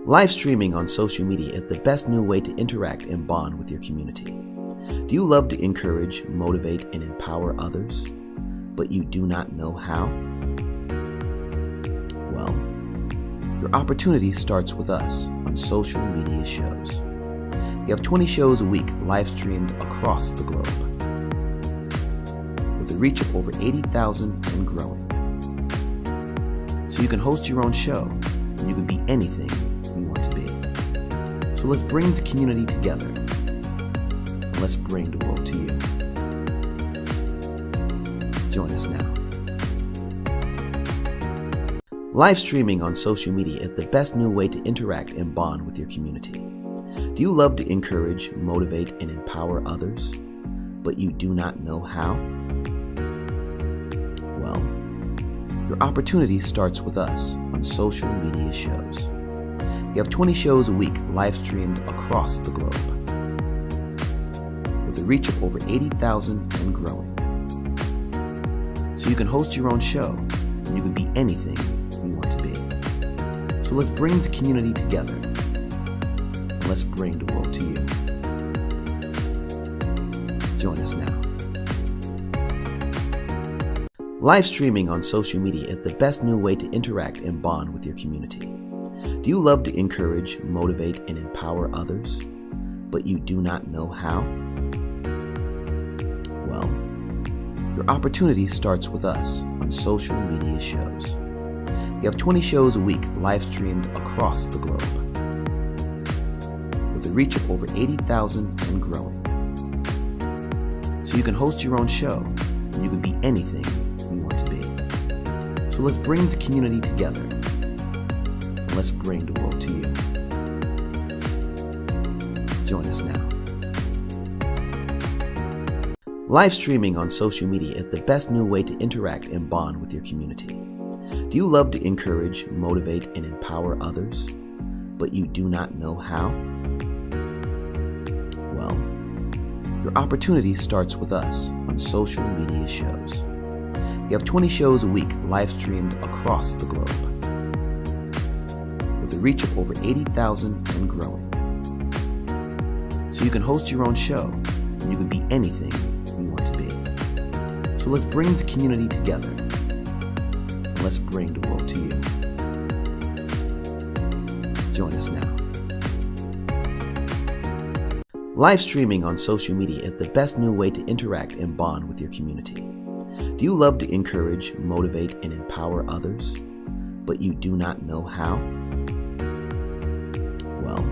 Live streaming on social media is the best new way to interact and bond with your community. Do you love to encourage, motivate, and empower others, but you do not know how? Well, your opportunity starts with us on social media shows. We have 20 shows a week live streamed across the globe, with a reach of over 80,000 and growing. So you can host your own show, and you can be anything you want to be. So let's bring the community together, and let's bring the world to you. Join us now. Live streaming on social media is the best new way to interact and bond with your community. Do you love to encourage, motivate, and empower others, but you do not know how? Well, your opportunity starts with us on social media shows. We have 20 shows a week live streamed across the globe, with a reach of over 80,000 and growing. So you can host your own show, and you can be anything you want to be. So let's bring the community together, and let's bring the world to you. Join us now. Live streaming on social media is the best new way to interact and bond with your community. Do you love to encourage, motivate, and empower others, but you do not know how? Well, your opportunity starts with us on social media shows. We have 20 shows a week live streamed across the globe, with a reach of over 80,000 and growing. So you can host your own show, and you can be anything you want to be. So let's bring the community together, and let's bring the world to you. Join us now. Live streaming on social media is the best new way to interact and bond with your community. Do you love to encourage, motivate, and empower others, but you do not know how? Well, your opportunity starts with us on social media shows. We have 20 shows a week live streamed across the globe, with a reach of over 80,000 and growing. So you can host your own show, and you can be anything you want to be. So let's bring the community together, and let's bring the world to you. Join us now. Live streaming on social media is the best new way to interact and bond with your community. Do you love to encourage, motivate, and empower others, but you do not know how? Well,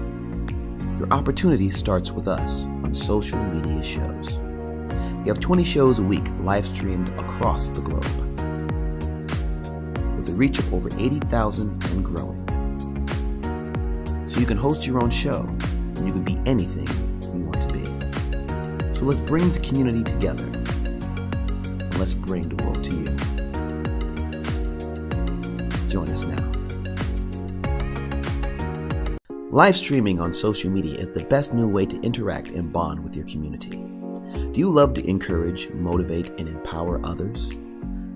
your opportunity starts with us on social media shows. We have 20 shows a week live streamed across the globe, with a reach of over 80,000 and growing. So you can host your own show, and you can be anything you want to be. So let's bring the community together, and let's bring the world to you. Join us now. Live streaming on social media is the best new way to interact and bond with your community. Do you love to encourage, motivate, and empower others,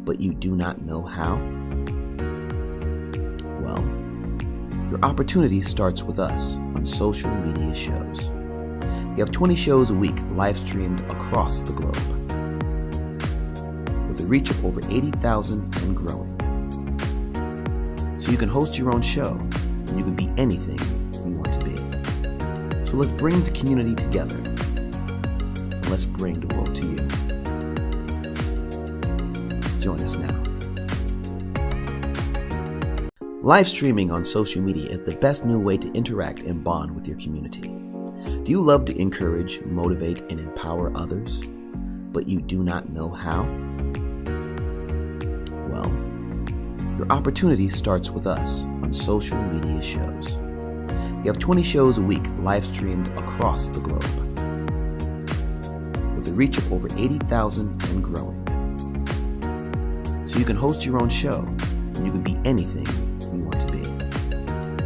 but you do not know how? Well, your opportunity starts with us on social media shows. We have 20 shows a week live streamed across the globe, with a reach of over 80,000 and growing. So you can host your own show, and you can be anything you want to be. So So let's bring the community together. And let's bring the world to you. Join us now. Live streaming on social media is the best new way to interact and bond with your community. Do you love to encourage, motivate, and empower others, but you do not know how? Well, your opportunity starts with us on social media shows. We have 20 shows a week live streamed across the globe, with a reach of over 80,000 and growing. So you can host your own show, and you can be anything you want to be.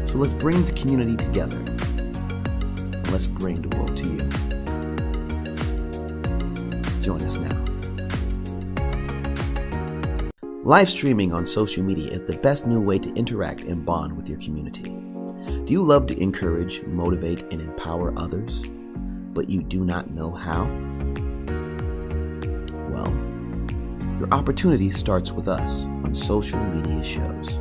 So let's bring the community together, and let's bring the world to you. Join us now. Live streaming on social media is the best new way to interact and bond with your community. Do you love to encourage, motivate, and empower others, but you do not know how? Well, your opportunity starts with us on social media shows.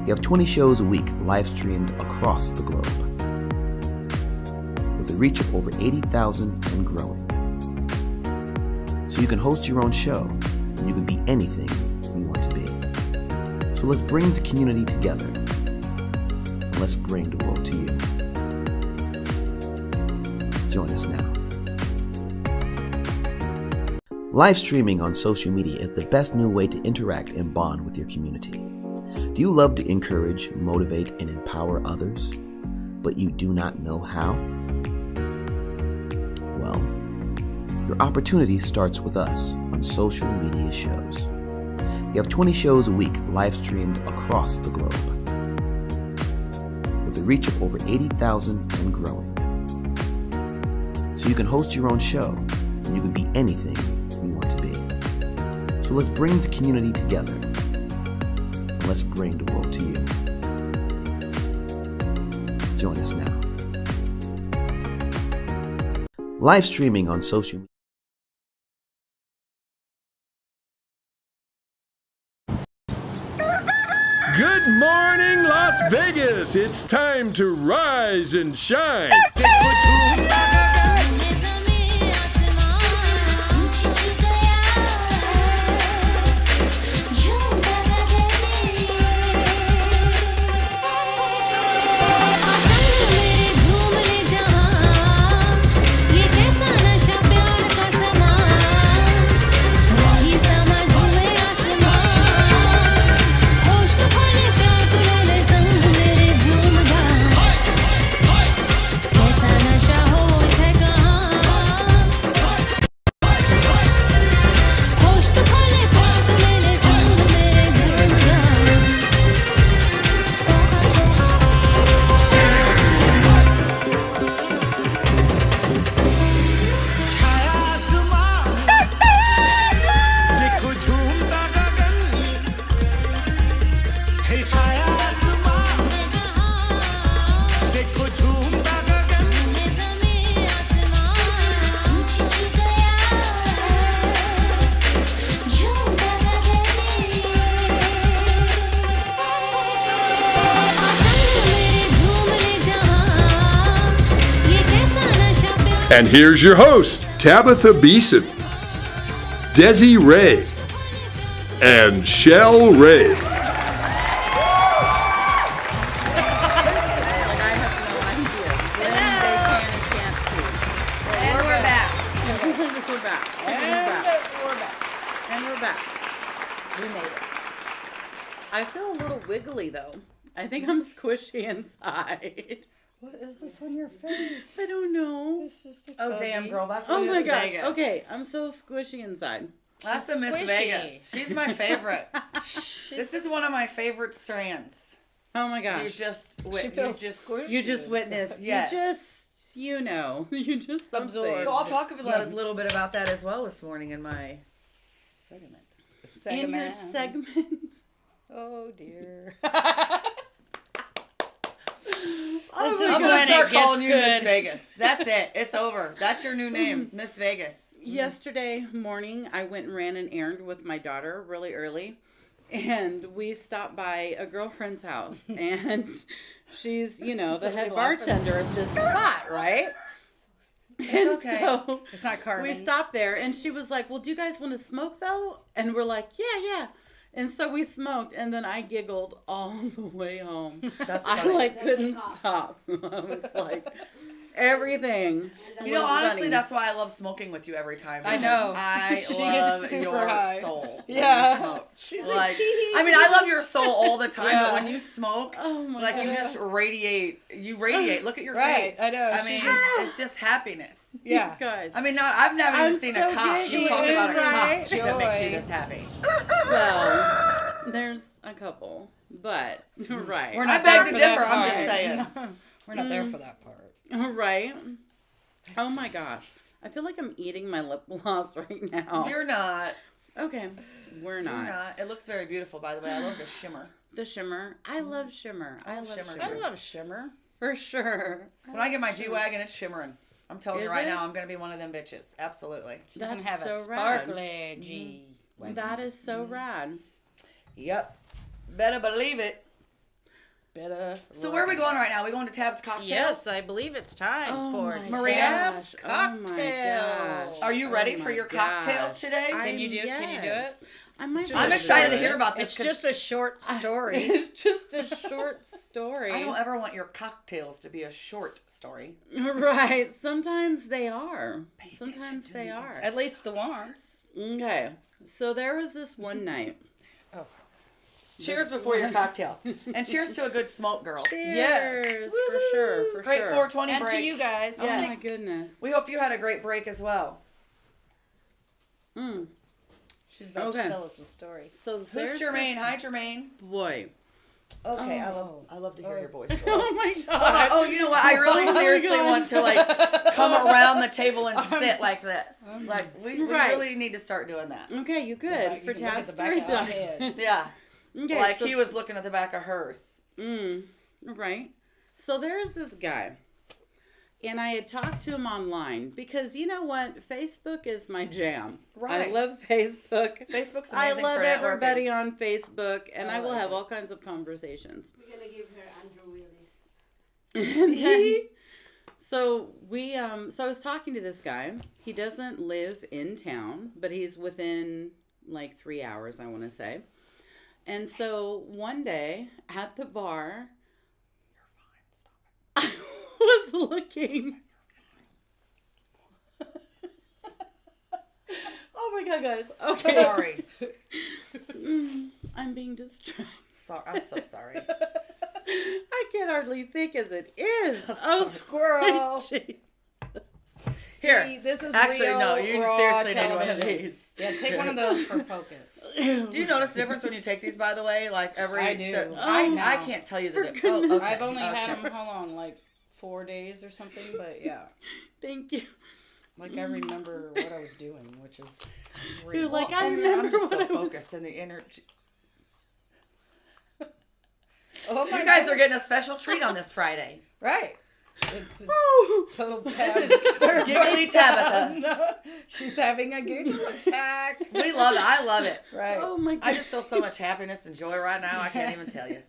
We have 20 shows a week live streamed across the globe, with a reach of over 80,000 and growing. So you can host your own show, and you can be anything you want to be. So let's bring the community together, and let's bring the world to you. Join us now. Live streaming on social media is the best new way to interact and bond with your community. Do you love to encourage, motivate, and empower others, but you do not know how? Well, your opportunity starts with us on social media shows. We have 20 shows a week live streamed across the globe, with a reach of over 80,000 and growing. So you can host your own show, and you can be anything you want to be. So let's bring the community together, and let's bring the world to you. Join us now. Live streaming on social media. Good morning, Las Vegas. It's time to rise and shine. And here's your host, Tabatha Beeson, Dezi Ray, and ShellRay. I feel a little wiggly though. I think I'm squishy inside. What is this on your face? I don't know. It's just a Oh, fuzzy. damn, girl. That's Oh my Miss gosh. Vegas. Okay, I'm so squishy inside. That's the She's Miss squishy. Vegas. She's my favorite. This is one of my favorite strands. Oh my You gosh. just, She feels squishy. You just witnessed. Yes. You just, you know, you just Absorb. something. So I'll talk a little bit about that as well this morning in my segment. In your segment. Oh dear. I'm is gonna when start it gets calling you Miss good. Vegas. That's it. It's over. That's your new name, Miss Vegas. Yesterday morning, I went and ran an errand with my daughter really early. and we stopped by a girlfriend's house, and she's, the head laughing. bartender of this spot, right? It's okay. So It's not Carmen. we stopped there, and she was like, well, do you guys want to smoke, though? And we're like, yeah. And so we smoked, and then I giggled all the way home. That's I, funny. couldn't stop. I was like, everything. You know, was honestly, funny. that's why I love smoking with you every time. I know. I She love gets super your high. soul. when Yeah. you smoke. She's Like, like, tee, I mean, I love your soul all the time, Yeah. but when you smoke, Oh, my like, God. you just radiate. You radiate. Look at your Right, face. I know. I mean, it's just happiness. Yeah. Guys. I mean, I've never even I'm seen so a cop. giggly. You talk about a cop Right? that makes you Joy. this happy. Well, there's a couple, but right. We're I not beg there to for differ, that I'm just part. saying. We're not there for that part. Right. Oh my gosh. I feel like I'm eating my lip gloss right now. You're not. Okay. We're not. You're not. It looks very beautiful, by the way. I love the shimmer. The shimmer. I love shimmer. I love shimmer, shimmer. I love Shimmer. For sure. When I get my G-Wagon, it's shimmering. I'm telling you Is right it? now, I'm going to be one of them bitches. Absolutely. She doesn't That's have a so rad. sparkly G. That is so rad. Yep. Better believe it. Better. So where are we going right now? We going to Tab's Cocktails? Yes, I believe it's time for my Maria? Tab's gosh. Oh my Cocktails. gosh. Are you ready Oh for my your gosh. cocktails today? Can you do it? Can you do Yes. it? I might be I'm able excited to do hear it. about this. It's 'cause just a short story. It's just a short story. I don't ever want your cocktails to be a short story. Right. Sometimes they are. attention Sometimes to they the are. At least the ones. Okay. So there was this one night. Oh. Cheers before your cocktails. And cheers to a good smoke, girl. Cheers. For sure. For Great sure. 420 And break. to you guys. Oh Yes. my goodness. We hope you had a great break as well. Mm. She's about Okay. to tell us a story. So Who's there's Jermaine? this Hi, Jermaine. boy. Okay, Oh. I love to hear your voice. Oh my Hold on. god. Oh, you know what? I really Oh my seriously God. want to like come around the table and sit like this. Like we Right. really need to start doing that. Okay, you You good for can look at Tab's the back story of our time. head. Yeah. Okay, Like so, he was looking at the back of hers. right. So there's this guy. And I had talked to him online because you know what? Facebook is my jam. Right. I love Facebook. Facebook's amazing I love for everybody networking. on Facebook, and I will like have it. all kinds of conversations. We're gonna give her Andrew Willis. And then, so I was talking to this guy. He doesn't live in town, but he's within like 3 hours, I want to say. And so one day at the bar, I was looking. Oh my god, guys. Okay. Sorry. I'm being distracted. I'm so sorry. I can hardly think as it is. Oh, Squirrel. gee. Here. See, this is Actually, real, no, you raw seriously need one of television. these. Yeah, take one of those for focus. Do you notice the difference when you take these, by the way? Like every. I do. I can't tell you the difference. Oh, okay. I've only had Okay. them, how long, like 4 days or something, but yeah. Thank you. Like I remember what I was doing, which is great. Dude, like, Well, I and remember I'm just when so I was- focused in the energy. Oh my You guys God. are getting a special treat on this Friday. Right. It's a Oh, total This tab. is Giggly Tabatha. No, she's having a giggle attack. We love it. I love it. Right. oh my god. I just feel so much happiness and joy right now. I can't even tell you.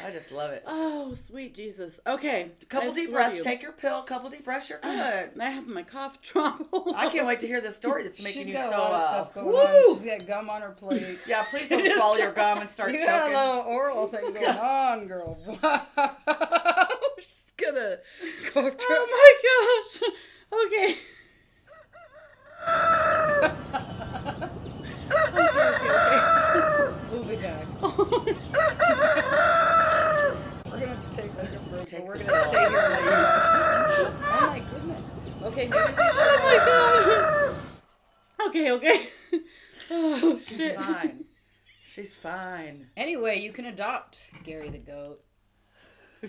I just love it. Oh, sweet Jesus. Okay. Couple I deep swear to breaths. you. Take your pill. Couple deep breaths. You're good. I have my cough drop. I can't wait to hear the story that's making She's you got so. a lot of stuff going woo! on. She's got gum on her plate. Yeah, please don't swallow your gum and start You choking. got a little oral thing going on, girl. Wow. She's gonna go up Oh my gosh. Okay. We'll be back. We're gonna take like a break, Take but we're the gonna stay here and leave. Oh my goodness. Okay, maybe we should. Oh my god. Okay. Oh She's shit. fine. She's fine. Anyway, you can adopt Gary the goat.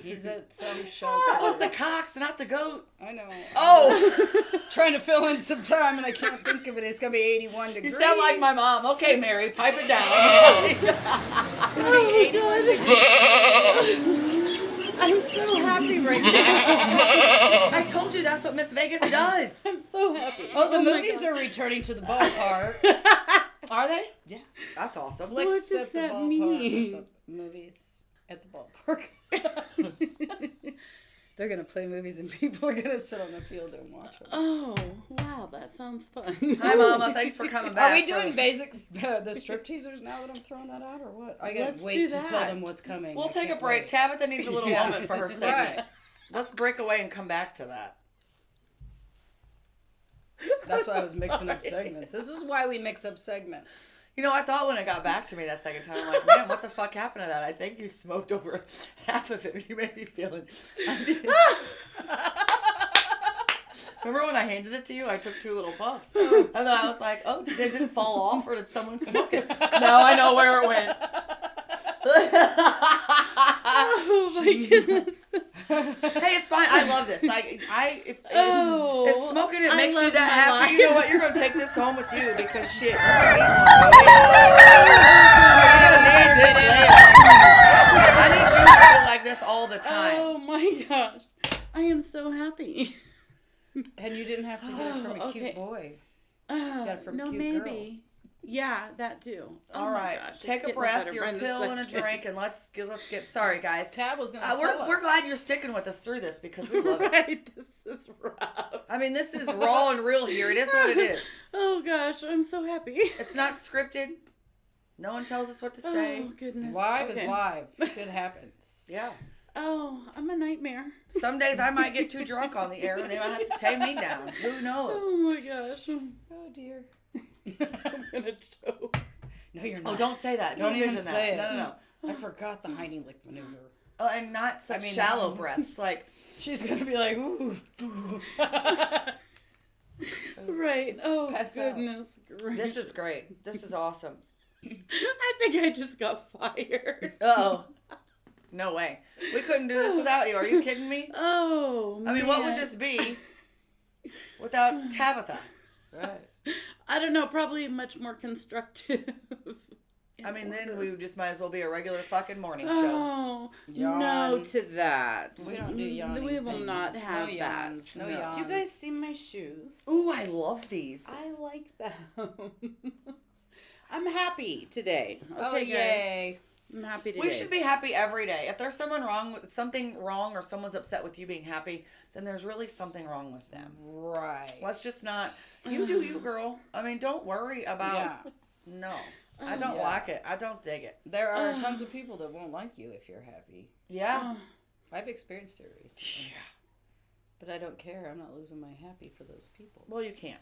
He's at some shelter. That was the Cox, not the goat. I know. Oh, Trying to fill in some time and I can't think of it. It's gonna be 81 you degrees. sound like my mom. Okay, Mary, pipe it down. It's gonna be 81 degrees. I'm so happy right now. I told you that's what Miss Vegas does. I'm so happy. Oh, the my movies God. are returning to the ballpark. Are they? Yeah. That's awesome. What Flicks does at the that ballpark. mean? Or some movies at the ballpark. They're gonna play movies and people are gonna sit on the field and watch them. Oh, wow, that sounds fun. Hi, Mama. Thanks for coming back. Are we doing basics, the strip teasers now that I'm throwing that out, or what? I gotta Let's wait do to that. tell them what's coming. We'll I take a can't break. wait. Tabatha needs a little Yeah. moment for her segment. Right. Let's break away and come back to that. That's why I was mixing up segments. This is why we mix up segments. You know, I thought when it got back to me that second time, I'm like, man, what the fuck happened to that? I think you smoked over half of it. You made me feeling. Remember when I handed it to you? I took 2 little puffs. And then I was like, oh, did it fall off or did someone smoke it? Now I know where it went. Oh my goodness. Hey, it's fine. I love this. Like, if Oh, smoking it I makes you love that my happy, life. you know what? You're gonna take this home with you because shit. I need you to feel like this all the time. Oh my gosh. I am so happy. And you didn't have to get it from a okay. cute boy. Uh, got it from a no, cute maybe. Yeah, that too. Oh All my right, gosh, it's take a getting breath, better your by the pill and a second. drink, and let's get. Sorry, guys. Tab was gonna tell us. We're glad you're sticking with us through this because we love it. Right, this is rough. I mean, this is raw and real here. It is what it is. Oh gosh, I'm so happy. It's not scripted. No one tells us what to say. Oh goodness. Live Okay. is live. Shit happens. Yeah. Oh, I'm a nightmare. Some days I might get too drunk on the air and they might have to tame me down. Who knows? Oh my gosh. Oh dear. I'm gonna choke. No, you're not. Oh, don't say that. Don't even envision say that. it. No. I forgot the hiding lick maneuver. Oh, and not such shallow breaths. Like, She's gonna be like, ooh. Right. Oh Pass out. goodness. this is great. This is awesome. I think I just got fired. Uh-oh. No way. We couldn't do this without you. Are you kidding me? Oh, I mean, what would this be without Tabatha? Right. I don't know. Probably much more constructive. I mean, then we just might as well be a regular fucking morning show. Oh, Yawn. no to that. We don't do yawning We will things. not have No that. yawns. No Do you yawns. guys see my shoes? Ooh, I love these. I like them. I'm happy today. Okay, Oh, guys. yay. I'm happy today. We should be happy every day. If there's something wrong or someone's upset with you being happy, then there's really something wrong with them. Right. Let's just not. You do you, girl. I mean, don't worry about. Yeah. No, I don't Yeah. like it. I don't dig it. There are tons of people that won't like you if you're happy. Yeah. I've experienced it recently. But I don't care. I'm not losing my happy for those people. Well, you can't.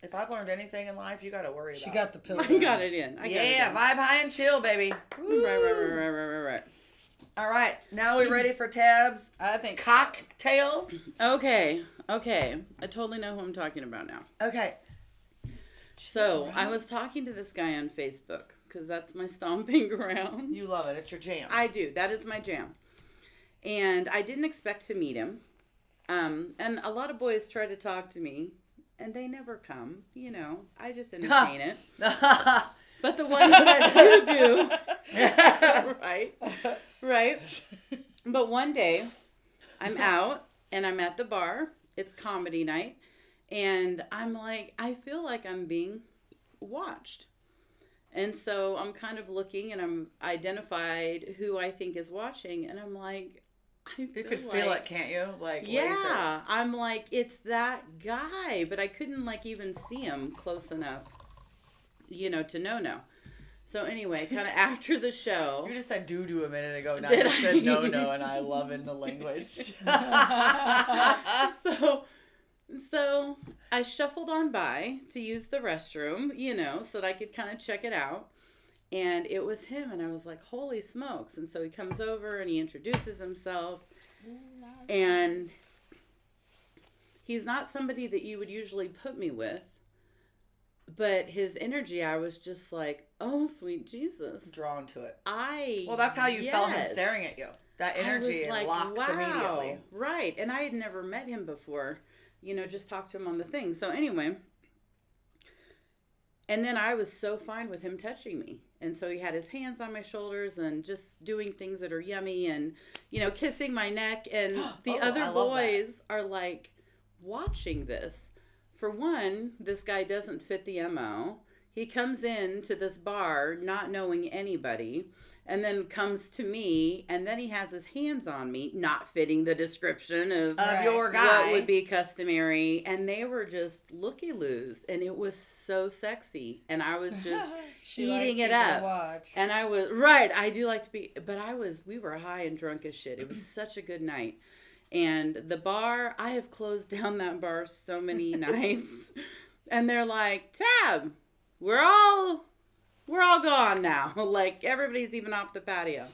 If I've learned anything in life, you got to worry about. She got the pill. I got it in. I got it Yeah, in. vibe high and chill, baby. Right. All right, now we ready for Tab's I think. cocktails? Okay. I totally know who I'm talking about now. Okay. So, I was talking to this guy on Facebook because that's my stomping ground. You love it. It's your jam. I do. That is my jam. And I didn't expect to meet him. And a lot of boys try to talk to me, and they never come. You know, I just entertain it. But the ones that do. Right. But one day, I'm out, and I'm at the bar. It's comedy night. And I'm like, I feel like I'm being watched. And so I'm kind of looking, and I'm identified who I think is watching, and I'm like, You could feel it, can't you? Like yeah, lasers. I'm like, it's that guy, but I couldn't like even see him close enough, to know. So anyway, kind of after the show, You just said doo-doo a minute ago. Now Did you I? said no, and I love in the language. so I shuffled on by to use the restroom, so that I could kind of check it out. And it was him, and I was like, holy smokes. And so he comes over, and he introduces himself. And he's not somebody that you would usually put me with. But his energy, I was just like, oh, sweet Jesus. Drawn to it. Well, That's how you felt him staring at you. That energy locks immediately. Right. And I had never met him before, just talked to him on the thing. So anyway, and then I was so fine with him touching me. And so he had his hands on my shoulders and just doing things that are yummy and, kissing my neck. And the other boys are like watching this for one, this guy doesn't fit the MO. He comes in to this bar not knowing anybody, and then comes to me, and then he has his hands on me, not fitting the description of your guy. what would be customary. And they were just looky-loos, and it was so sexy. And I was just eating it up. And I was, I do like to be, but we were high and drunk as shit. It was such a good night. And the bar, I have closed down that bar so many nights. And they're like, Tab, we're all gone now. Like, everybody's even off the patio.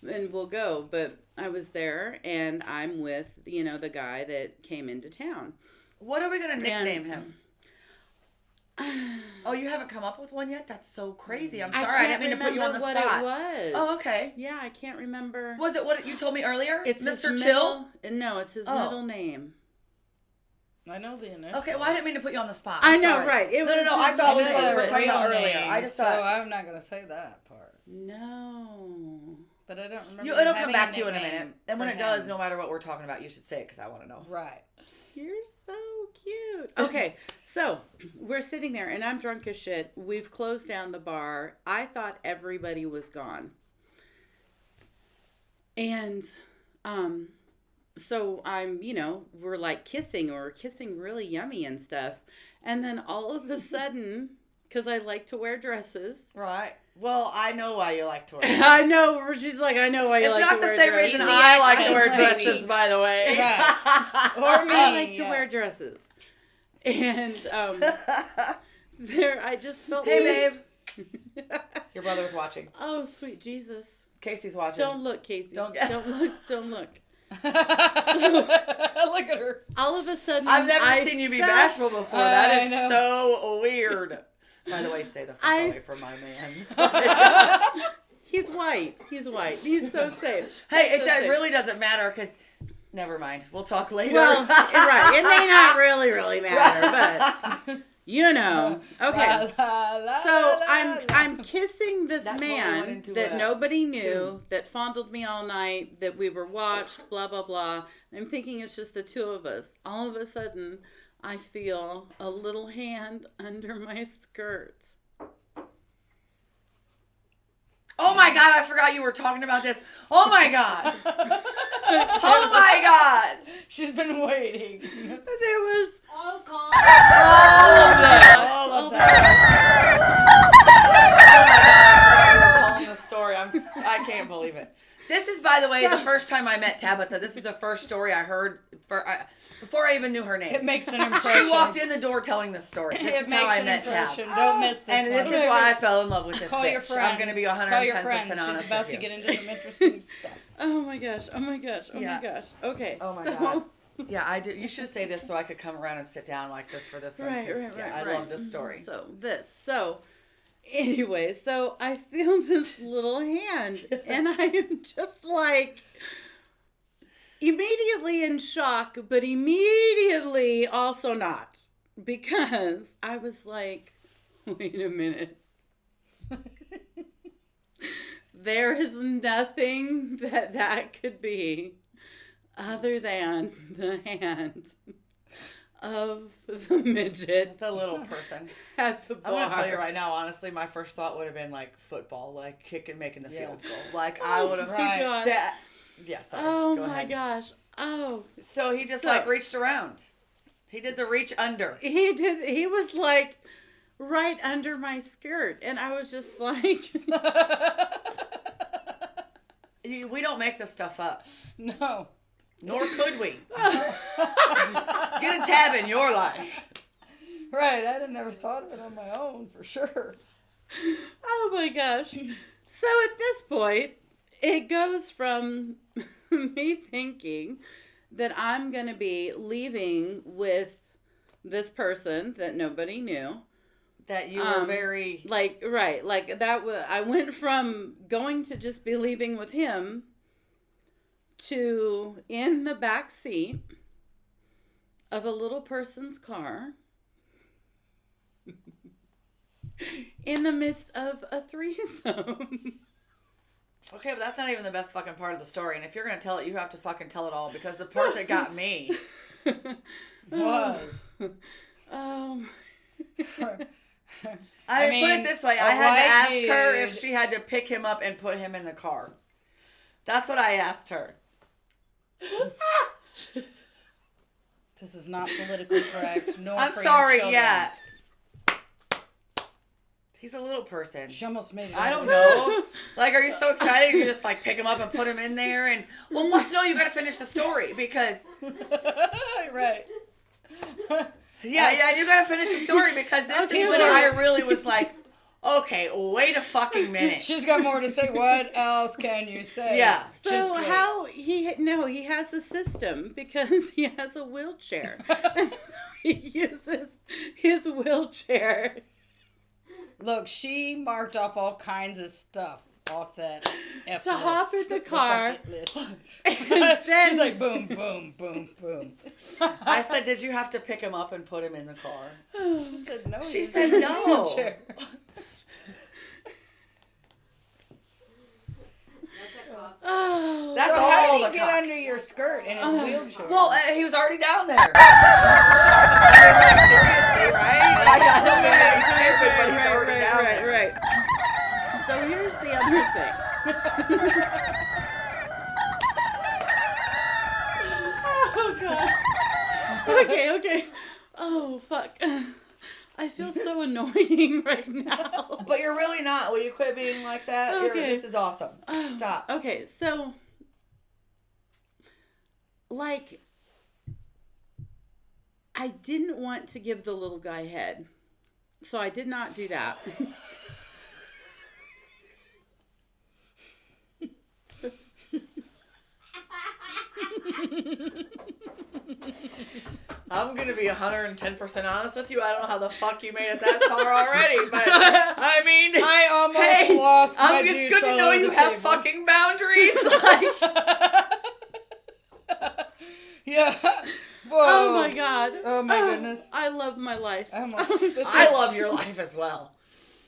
And we'll go. But I was there, and I'm with, the guy that came into town. What are we going to nickname him? Oh, you haven't come up with one yet? That's so crazy. I'm sorry. I didn't mean to put you on the spot. What it was. Oh, okay. Yeah, I can't remember. Was it what you told me earlier? It's Mr. Chill? No, it's his middle name. I know the initial. Okay, well, I didn't mean to put you on the spot. I know, right. No, I thought we were talking about earlier. I just thought. So I'm not going to say that part. No. But I don't remember. It'll come back to you in a minute. And when it does, no matter what we're talking about, you should say it because I want to know. Right. You're so cute. Okay, so we're sitting there, and I'm drunk as shit. We've closed down the bar. I thought everybody was gone. And, so I'm, we're like kissing, or we're kissing really yummy and stuff. And then all of a sudden, because I like to wear dresses. Right. Well, I know why you like to wear dresses. I know. She's like, I know why you like to wear dresses. It's not the same reason I like to wear dresses, by the way. Right. Or me. I like to wear dresses. And I just felt Hey, babe. Your brother's watching. Oh, sweet Jesus. Casey's watching. Don't look, Casey. Don't look. Don't look. Look at her. All of a sudden, I've never seen you be bashful before. That is so weird. By the way, stay the fuck away from my man. He's white. He's so safe. Hey, it really doesn't matter because. Never mind. We'll talk later. Well, right. It may not really matter, but Okay. So I'm kissing this man that nobody knew, that fondled me all night, that we were watched, blah, blah, blah. I'm thinking it's just the two of us. All of a sudden, I feel a little hand under my skirt. Oh my God, I forgot you were talking about this. Oh my God. Oh my God. She's been waiting. There was All gone. All of that. Oh my God, I forgot you were telling the story. I can't believe it. This is, by the way, the first time I met Tabatha. This is the first story I heard before I even knew her name. It makes an impression. She walked in the door telling this story. This is how I met Tab. Don't miss this and this is why I fell in love with this Call bitch. your friends. I'm going to be 110% Call your friends. honest She's about with to you. get into some interesting stuff. Oh my gosh. My gosh. Okay. Oh my God. Yeah, I do. You should say this so I could come around and sit down like this for this one. Right. I love this story. So anyway, so I feel this little hand, and I am just like immediately in shock, but immediately also not, because I was like, wait a minute. There is nothing that could be other than the hand of the midget, The little person. at the bar. I'm going to tell you right now, honestly, my first thought would have been like football, like kicking, making the field goal. Like I would have. Right. Sorry. Oh Go my ahead. gosh. Oh. So he just like reached around. He did the reach under. He did. He was like right under my skirt, and I was just like, We don't make this stuff up. No. Nor could we. Get a tab in your life. Right. I'd have never thought of it on my own, for sure. oh my gosh. So at this point, it goes from me thinking that I'm going to be leaving with this person that nobody knew. That you were very... Like that. I went from going to just be leaving with him to in the back seat of a little person's car in the midst of a threesome. Okay, but that's not even the best fucking part of the story. And if you're going to tell it, you have to fucking tell it all. Because the part that got me... Was. I mean, put it this way. I a had to ask white her dude- if she had to pick him up and put him in the car. That's what I asked her. This is not politically correct. No, I'm for sorry, young yeah. children. He's a little person. She almost made it. I don't know. Like, are you so excited you just like pick him up and put him in there? And well, plus, no, you got to finish the story because Right. yeah, you got to finish the story because this Okay, is when well- I really was like, okay, wait a fucking minute. She's got more to say. What else can you say? Yeah. Just So wait. how he has a system because he has a wheelchair. He uses his wheelchair. Look, she marked off all kinds of stuff off that F To hop list, in the car. bucket list. And then She's like, boom, boom, boom, boom. I said, did you have to pick him up and put him in the car? She said no. She he's said in a no. wheelchair. oh, That's So all how the did he get cocks. under your skirt in his wheelchair? Well, he was already down there. I mean, like, seriously, right? Like, I don't mean to be stupid, but he's already down there. right. So here's the other thing. Oh god. Okay. Oh fuck. I feel so annoying right now. But you're really not. Will you quit being like that? Okay. This is awesome. Stop. Okay, so like I didn't want to give the little guy head. So I did not do that. I'm going to be 110% honest with you. I don't know how the fuck you made it that far already, but I mean, I almost lost my it's juice good to all know over you the have table. fucking boundaries. Like, Yeah. Whoa. Oh my god. Oh my goodness. I love my life. I almost spit I that love shit. your life as well.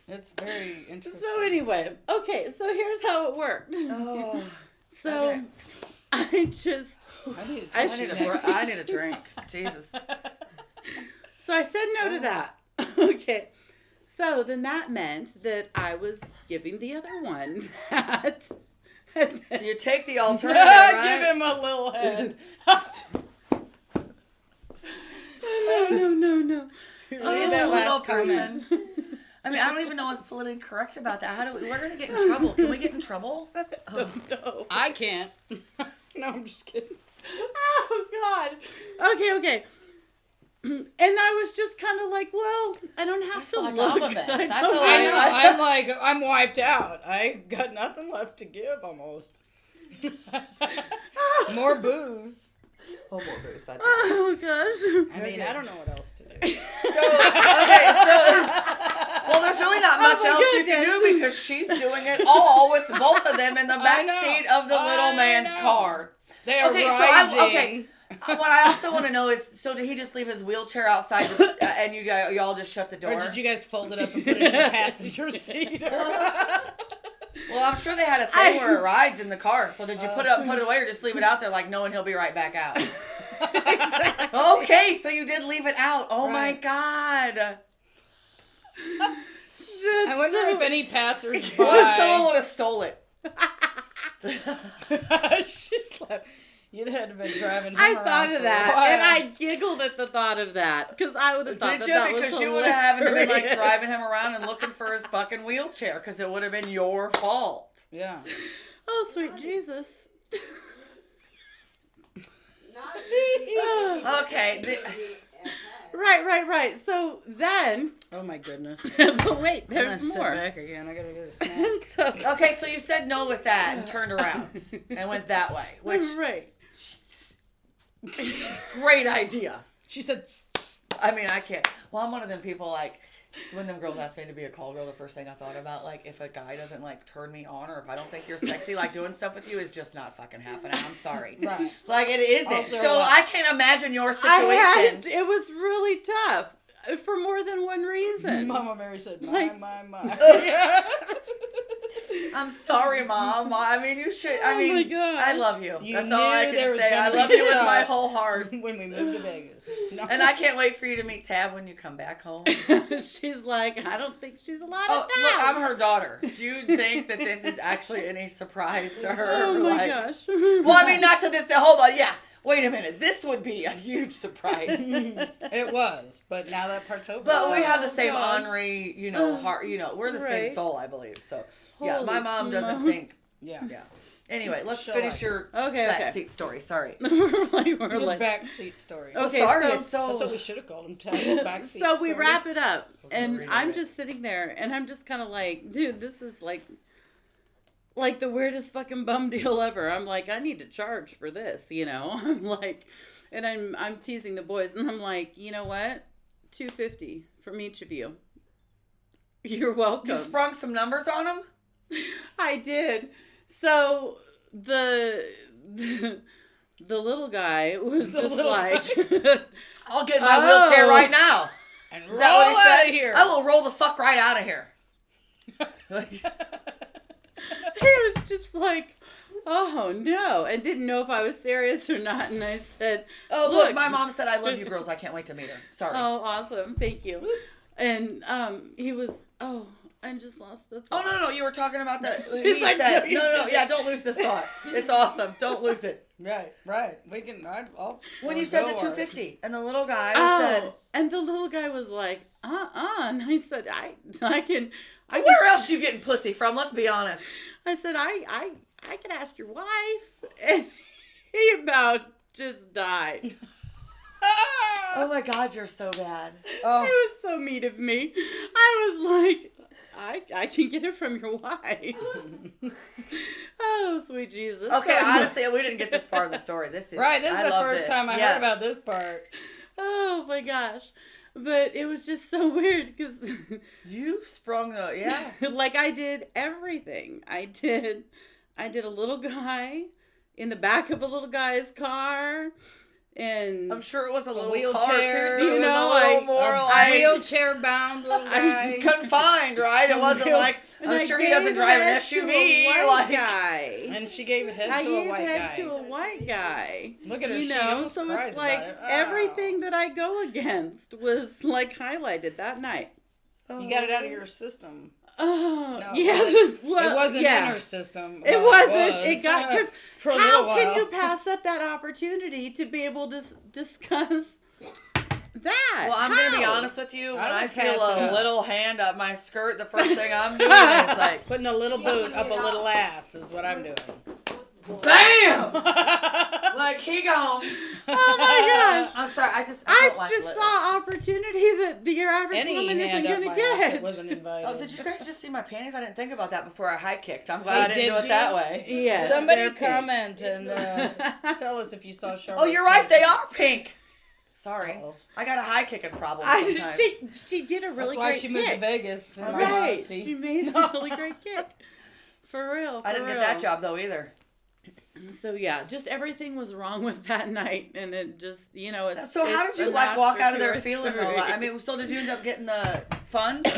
It's very interesting. So anyway, okay, so here's how it worked. Oh, So okay. I just I need to I touch I need you a, next. I need a drink. Jesus. so I said no to that. Okay. So then that meant that I was giving the other one that. And then- You take the alternative, right? Give him a little head. No. Read Oh, that little last comment. person. I mean, I don't even know what's politically correct about that. How do we're gonna get in trouble? Can we get in trouble? No. I can't. No, I'm just kidding. Oh God. Okay. And I was just kind of like, well, I don't have to feel like look. I'm a mess. I don't feel I like- know. know. I'm like, I'm wiped out. I got nothing left to give almost. More booze. Oh, more booze. That Oh gosh. I mean, I don't know what else to do. well, there's really not much my else you can do goodness. because she's doing it all with both of them in the back know. seat of the little I man's know. car. They are Okay, rising. What I also want to know is, so did he just leave his wheelchair outside and y'all just shut the door? Or did you guys fold it up and put it in the passenger seat? Well, I'm sure they had a thing where it rides in the car. So did you put it up, put it away, or just leave it out there like knowing he'll be right back out? Okay, so you did leave it out. Oh my Right. God. I wonder if any passersby. What if someone would have stole it? She's like, you'd had to been driving. Him I around thought for of a that, while. and I giggled at the thought of that because I would have thought Did that you? was Because you would have having to been like hilarious. driving him around and looking for his fucking wheelchair because it would have been your fault. Yeah. Oh, sweet Jesus. Not really. Okay. Right. So then, Oh my goodness. but wait, I'm gonna there's sit more. back again. I gotta get a snack. And so, Okay, so you said no with that and turned around and went that way, which right. great idea. She said, I mean, I can't. Well, I'm one of them people like when them girls asked me to be a call girl. The first thing I thought about, like, if a guy doesn't like turn me on or if I don't think you're sexy, like doing stuff with you is just not fucking happening. I'm sorry. Right. Like it isn't. I'll throw So up. I can't imagine your situation. It was really tough for more than one reason. Mama Mary said, my, Like- my. I'm sorry, Mom. I mean, you should. I Oh mean, my God. I love you. You That's all I knew there can was say. I gonna love be you with my stuff. whole heart. When we moved to Vegas. No. And I can't wait for you to meet Tab when you come back home. She's like, I don't think she's allowed Oh, to look, dance. I'm her daughter. Do you think that this is actually any surprise to her? Oh my Like, gosh. well, I mean, not to this. Hold on. Yeah. Wait a minute. This would be a huge surprise. It was, but now that part's over. But we have the same God. Henri, heart. We're the Right. same soul, I believe. So, yeah, Holy my mom doesn't smokes. think. yeah. Yeah. Anyway, let's Sure. finish your Okay. backseat story. Sorry. we're The like, backseat story. Okay, sorry, so- it's so. That's what we should have called him. Backseat so we stories. wrap it up, and read I'm it. just sitting there, and I'm just kind of like, dude, this is like the weirdest fucking bum deal ever. I'm like, I need to charge for this, I'm like, and I'm teasing the boys, and I'm like, you know what, $250 from each of you. You're welcome. You sprung some numbers on them? I did. So the little guy was just like, I'll get in my wheelchair right now. And Is roll that what he out said? of here. I will roll the fuck right out of here. he was just like, oh no, and didn't know if I was serious or not. And I said, Oh, look, my mom said, I love you girls. I can't wait to meet her. Sorry. oh, awesome, thank you. And he was, I just lost the Oh, thought. no, you were talking about the. She's He like, said, no, you no, didn't. yeah, don't lose this thought. It's awesome. Don't lose it. Right. We can. I'll When you said the forego our- $250 and the little guy said, And the little guy was like, and I said, I can. where else you getting pussy from? Let's be honest. I said, I can ask your wife. And he about just died. Oh my God, you're so bad. Oh. It was so mean of me. I was like, I can get it from your wife. Oh, sweet Jesus. Okay, So- honestly, we didn't get this far of the story. This is Right. This is I the love first this. time I Yeah. heard about this part. Oh my gosh. But it was just so weird because, You sprung the like, I did everything. I did a little guy in the back of a little guy's car. And I'm sure it was a little wheelchair, car too, so you it was know, a little like, more A like wheelchair bound little guy. confined, right? It wasn't like and I'm I sure he gave doesn't drive an head to a SUV. white Like guy. And she gave head I to a gave white head guy. to a white guy. Look at her. You She know, almost so cries it's like about it. Oh. everything that I go against was like highlighted that night. You got it out of your system. Oh, No, yeah. it well, wasn't yeah. in her system. It Well, wasn't. was. It got because For a how little can while. you pass up that opportunity to be able to discuss that? Well, I'm gonna be How? honest with you. When I I would feel pass it a up. little hand up my skirt, the first thing I'm doing is like, Putting a little boot up a little ass is what I'm doing. bam! Like he gone. Oh my gosh. I'm sorry. I I don't like just lit- saw opportunity that your average Any woman isn't hand up going to my ass get. that wasn't invited. Oh, did you guys just see my panties? I didn't think about that before I high kicked. I'm glad I Hey, didn't do did it that you? way. Yeah. Somebody they're pink. comment and tell us if you saw ShellRay's Oh, you're right. They panties. are pink. Sorry, Uh-oh. I got a high kicking problem sometimes. She did a really That's why great she moved kick. to Vegas. In my Right. honesty. She made a really great kick. For real. I didn't get that job though either. So yeah, just everything was wrong with that night, and it just it's. So how it's did you a like match walk or out of two there or feeling though? three. Like, I mean, so did you end up getting the funds?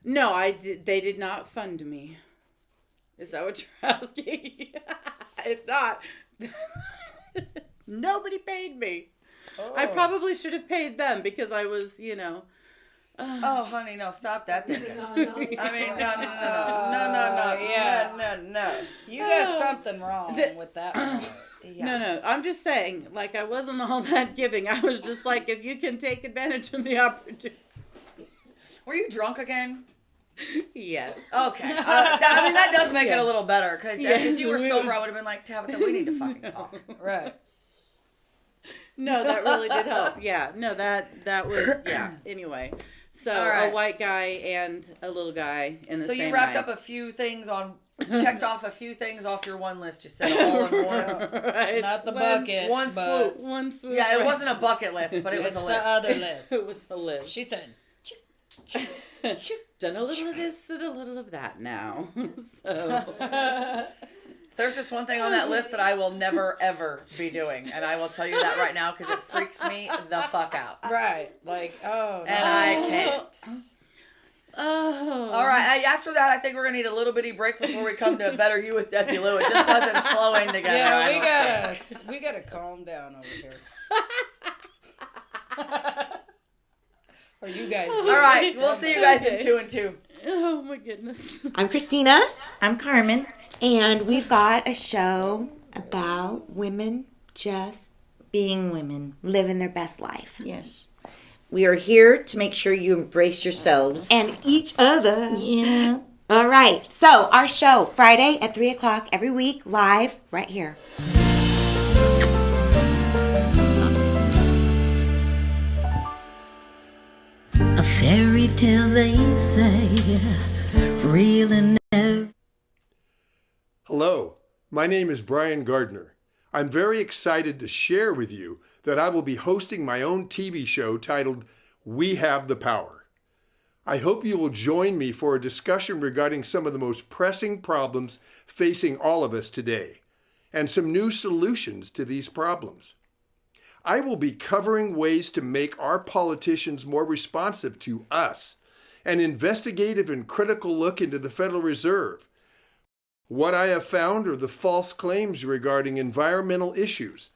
No, I did. They did not fund me. Is that what you're asking? If not, nobody paid me. I Oh. probably should have paid them because I was, Oh, honey, no, stop that thinking. No, I mean, no. You got something wrong with that part. Yeah. No. I'm just saying, like, I wasn't all that giving. I was just like, if you can take advantage of the opportunity. Were you drunk again? Yes. Okay. I mean, that does make it Yes. a little better because Yes, if you were we- sober, I would have been like, Tabatha, we need to fucking talk. Right. No, that really did help. Yeah. No, that was, yeah. Anyway. So, All right. a white guy and a little guy in the So same you wrapped night. up a few things checked off a few things off your one list. You said all in one. Right. Not the One- bucket. one but swoop. One swoop. Yeah, it right. wasn't a bucket list, but it was It's a the list. other list. It was a list. She said, Done a little of this and a little of that now. So. There's just one thing on that list that I will never, ever be doing. And I will tell you that right now because it freaks me the fuck out. right. Like, oh. And no. I can't. Oh. All right. After that, I think we're gonna need a little bitty break before we come to Better You with Desi Lou. It just doesn't flow in together. Yeah, we gotta calm down over here. Or you guys do. All right. We'll see you guys in 2 and 2. Oh my goodness. I'm Christina. I'm Carmen. And we've got a show about women just being women, living their best life. Yes. We are here to make sure you embrace yourselves. And each other. Yeah. All right. So, our show, Friday at 3 o'clock every week, live right here. A fairy tale, they say, real and never. Hello, my name is Brian Gardner. I'm very excited to share with you that I will be hosting my own TV show titled We Have the Power. I hope you will join me for a discussion regarding some of the most pressing problems facing all of us today, and some new solutions to these problems. I will be covering ways to make our politicians more responsive to us, an investigative and critical look into the Federal Reserve. What I have found are the false claims regarding environmental issues,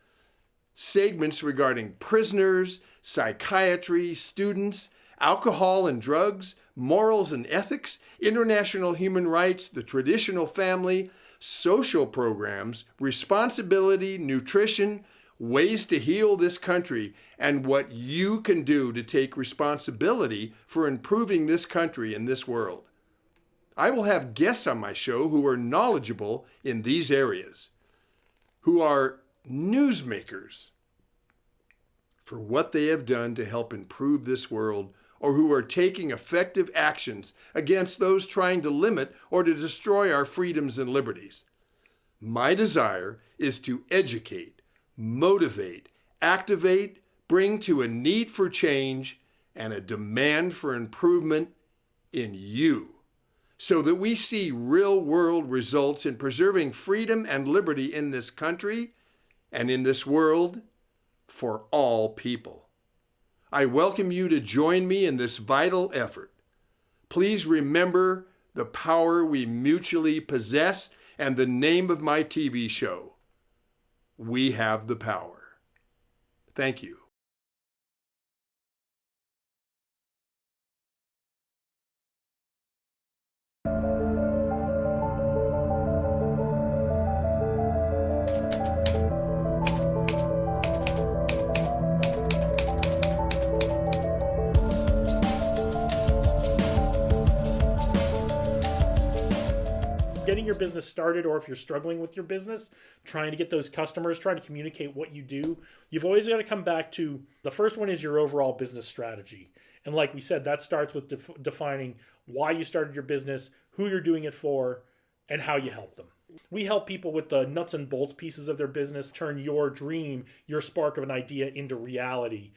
segments regarding prisoners, psychiatry, students, alcohol and drugs, morals and ethics, international human rights, the traditional family, social programs, responsibility, nutrition, ways to heal this country, and what you can do to take responsibility for improving this country and this world. I will have guests on my show who are knowledgeable in these areas, who are newsmakers for what they have done to help improve this world, or who are taking effective actions against those trying to limit or to destroy our freedoms and liberties. My desire is to educate, motivate, activate, bring to a need for change and a demand for improvement in you, so that we see real-world results in preserving freedom and liberty in this country and in this world for all people. I welcome you to join me in this vital effort. Please remember the power we mutually possess and the name of my TV show, We Have the Power. Thank you. Getting your business started, or if you're struggling with your business, trying to get those customers, trying to communicate what you do, you've always got to come back to the first one is your overall business strategy. And like we said, that starts with defining why you started your business, who you're doing it for, and how you help them. We help people with the nuts and bolts pieces of their business, turn your dream, your spark of an idea into reality.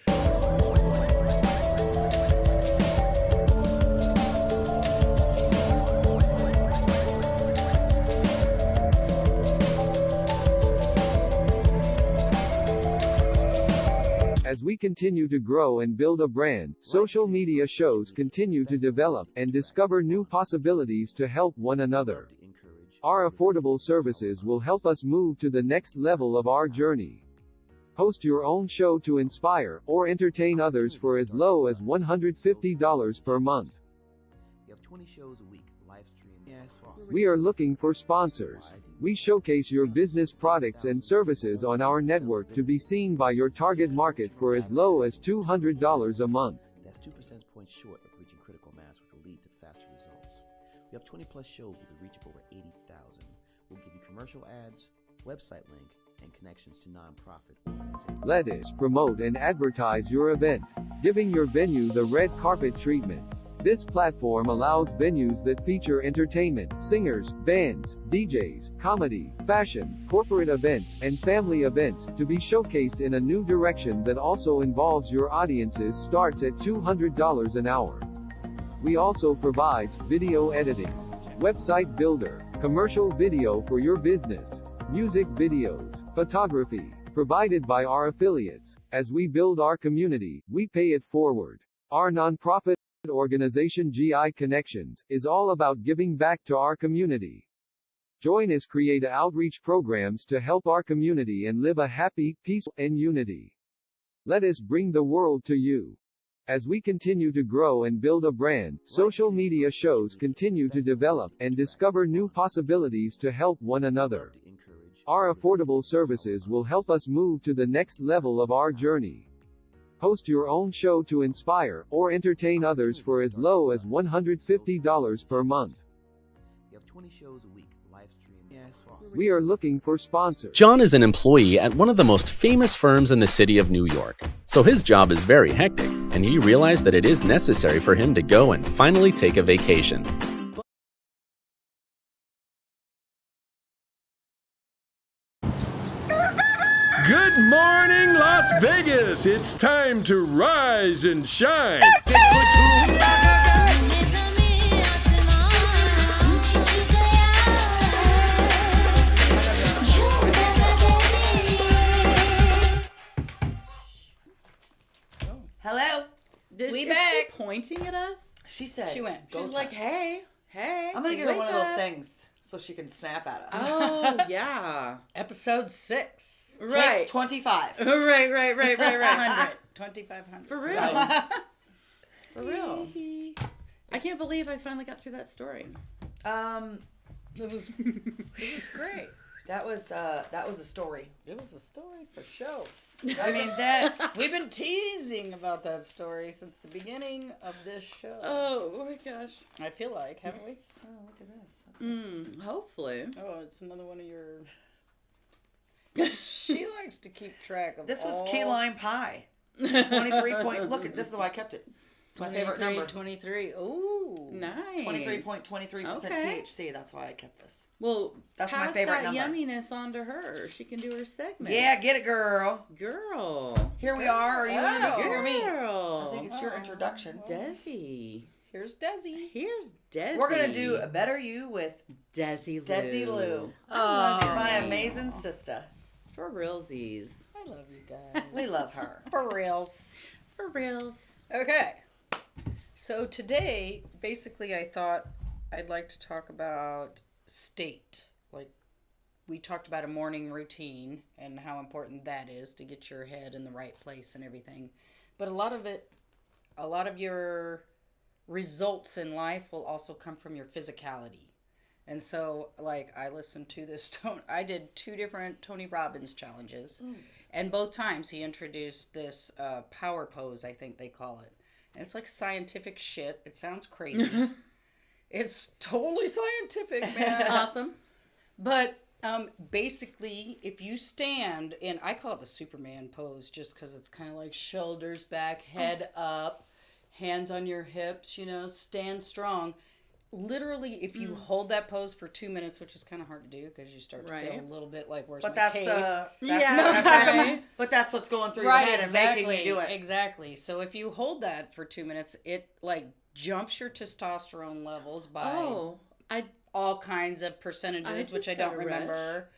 As we continue to grow and build a brand, social media shows continue to develop and discover new possibilities to help one another. Our affordable services will help us move to the next level of our journey. Host your own show to inspire or entertain others for as low as $150 per month. You have 20 shows a week, live stream. We are looking for sponsors. We showcase your business products and services on our network to be seen by your target market for as low as $200 a month. That's 2 percentage points short of reaching critical mass, which will lead to faster results. We have 20 plus shows with a reach of over 80,000. We'll give you commercial ads, website link, and connections to nonprofit organizations. Let us promote and advertise your event, giving your venue the red carpet treatment. This platform allows venues that feature entertainment, singers, bands, DJs, comedy, fashion, corporate events, and family events to be showcased in a new direction that also involves your audiences starts at $200 an hour. We also provides video editing, website builder, commercial video for your business, music videos, photography, provided by our affiliates. As we build our community, we pay it forward. Our nonprofit Organization GI Connections is all about giving back to our community. Join us create outreach programs to help our community and live a happy, peaceful, and unity. Let us bring the world to you. As we continue to grow and build a brand, social media shows continue to develop and discover new possibilities to help one another. Our affordable services will help us move to the next level of our journey. Host your own show to inspire or entertain others for as low as $150 per month. You have 20 shows a week, live stream. We are looking for sponsors. John is an employee at one of the most famous firms in the city of New York. So his job is very hectic, and he realized that it is necessary for him to go and finally take a vacation. Good morning, Las Vegas. It's time to rise and shine. Hello. Is We she back. pointing at us? She said. She went. Go She's time. like, hey. I'm gonna get her wake one of those up." things so she can snap at us. Oh, yeah. Episode 6. Right. Take 25. Right. 100. 2,500. For real. For real. I can't believe I finally got through that story. It was great. That was a story. It was a story for show. I mean, that. We've been teasing about that story since the beginning of this show. Oh my gosh. I feel like, haven't we? Oh, look at this. Hopefully. Oh, it's another one of your... She likes to keep track of This was all... key lime pie. 23 point. Look at this is why I kept it. It's my favorite number. 23. Ooh. Nice. 23.23% Okay. THC. That's why I kept this. Well, That's my pass favorite that number. yumminess on to her. She can do her segment. Yeah, get it, girl. Girl. Here we are. Are you introducing or me? Girl. I think it's your introduction. Dezi. Here's Dezi. Here's Dezi. We're gonna do a better you with Dezi Lou. Dezi Lou. I love your My name. amazing sister. For realsies. I love you guys. We love her. For reals. For reals. Okay. So today, basically, I thought I'd like to talk about state. Like, we talked about a morning routine and how important that is to get your head in the right place and everything. But a lot of your results in life will also come from your physicality. And so, like, I listened to this, I did 2 different Tony Robbins challenges. And both times he introduced this power pose, I think they call it. And it's like scientific shit. It sounds crazy. It's totally scientific, man. Awesome. But basically, if you stand, and I call it the Superman pose just because it's kind of like shoulders back, head up, hands on your hips, stand strong. Literally, if you hold that pose for 2 minutes, which is kind of hard to do because you start to feel a little bit like, where's But my that's cape? but that's what's going through Right, your head exactly, and making you do it. Exactly. So if you hold that for 2 minutes, it like jumps your testosterone levels by all kinds of percentages, which I don't remember.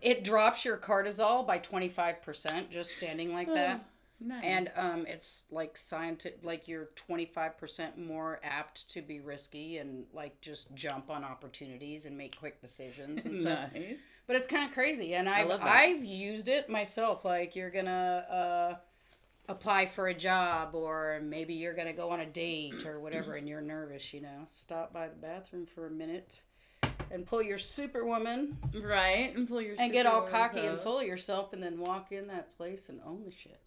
It drops your cortisol by 25% just standing like that. Nice. And it's like scientific, like you're 25% more apt to be risky and like just jump on opportunities and make quick decisions and stuff. Nice. But it's kind of crazy, and I love that. I've used it myself. Like you're gonna apply for a job, or maybe you're gonna go on a date or whatever, and you're nervous. Stop by the bathroom for a minute and pull your Superwoman, right, and pull your and get all Superwoman cocky and pose. full of yourself, and then walk in that place and own the shit.